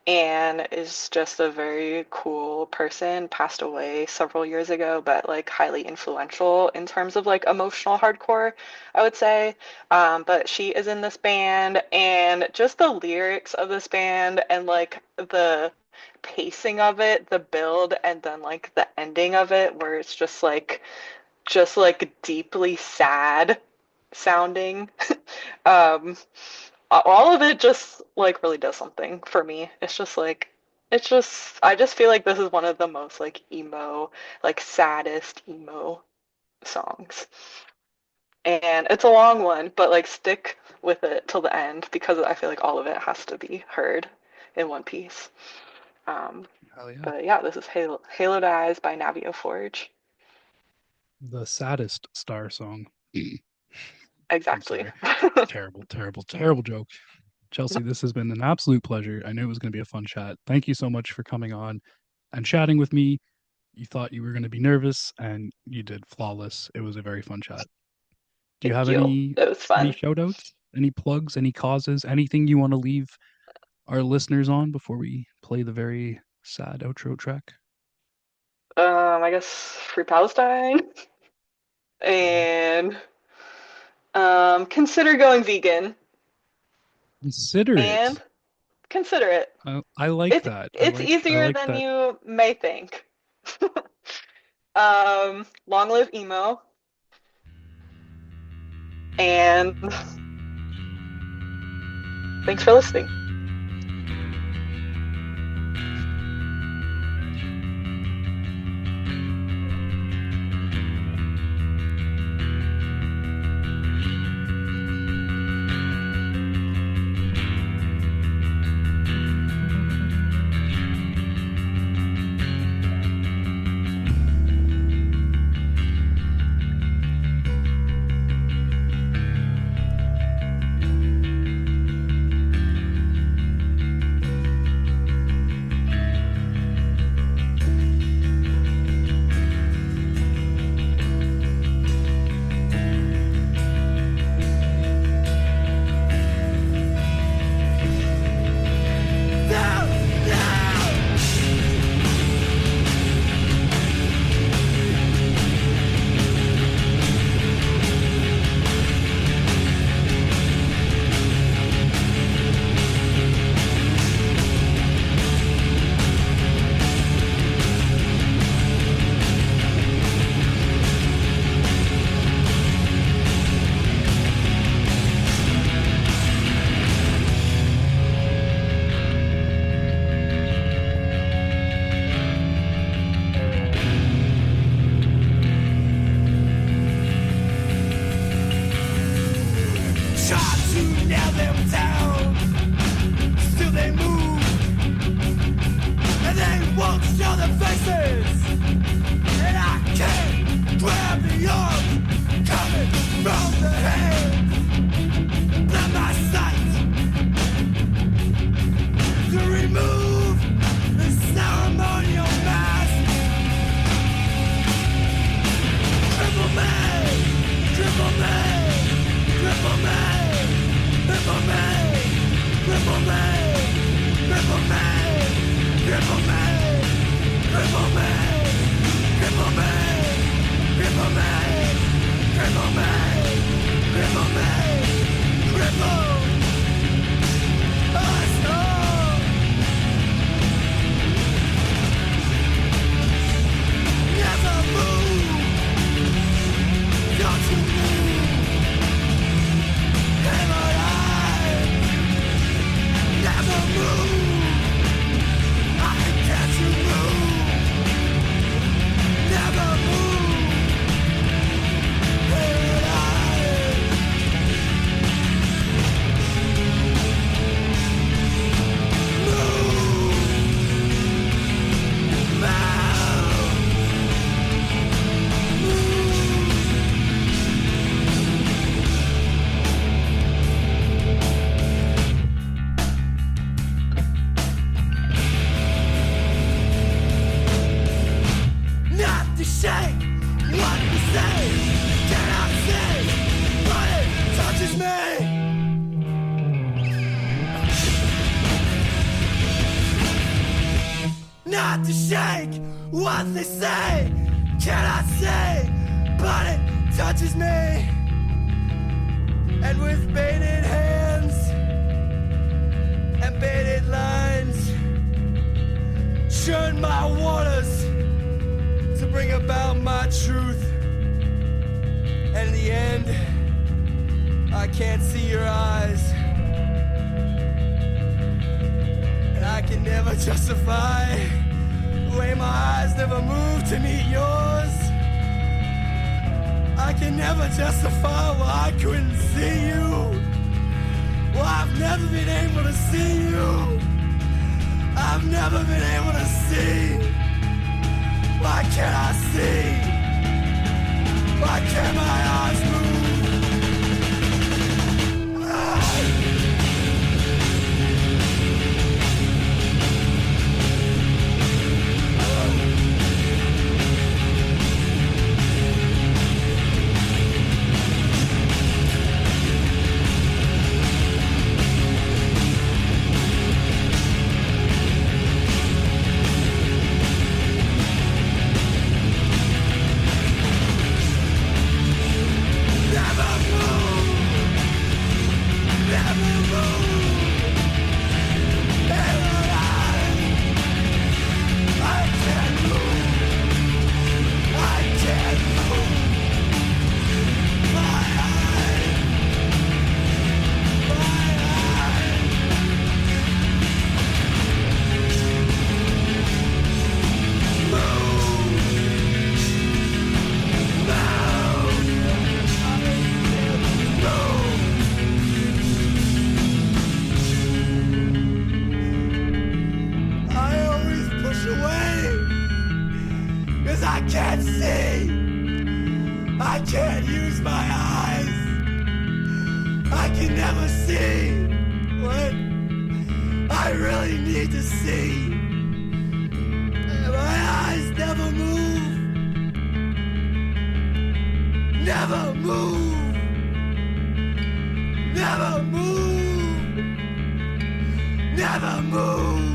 and is just a very cool person. Passed away several years ago, but like highly influential in terms of like emotional hardcore, I would say. But she is in this band, and just the lyrics of this band and like the pacing of it, the build, and then like the ending of it, where it's just like deeply sad sounding. um, all of it just like really does something for me. It's just I just feel like this is one of the most like emo, like saddest emo songs. And it's a long one, but like stick with it till the end because I feel like all of it has to be heard in one piece. Um, Hell yeah. but yeah, this is Halo Dies by Navio Forge. The saddest star song. I'm Exactly. sorry. Terrible, terrible, terrible joke. Chelsea, this has been an absolute pleasure. I knew it was going to be a fun chat. Thank you so much for coming on and chatting with me. You thought you were going to be nervous and you did flawless. It was a very fun chat. Do you Thank have you. It was any fun. shout outs, any plugs, any causes, anything you want to leave our listeners on before we play the very sad outro track? I guess Free Palestine Yeah. and consider going vegan Consider it. and consider it. I like It's that. it's I easier like than that. you may think. Long live emo and thanks for listening. shake what we say. Cannot say, but it touches me. Not to shake what they say. Cannot say, but it touches me. And with baited hands and baited lines, churn my waters to bring about my truth. And in the end, I can't see your eyes, and I can never justify the way my eyes never move to meet yours. I can never justify why I couldn't see you. Well, I've never been able to see you. I've never been able to see. Why can't I see? Why can't my eyes move? Never move.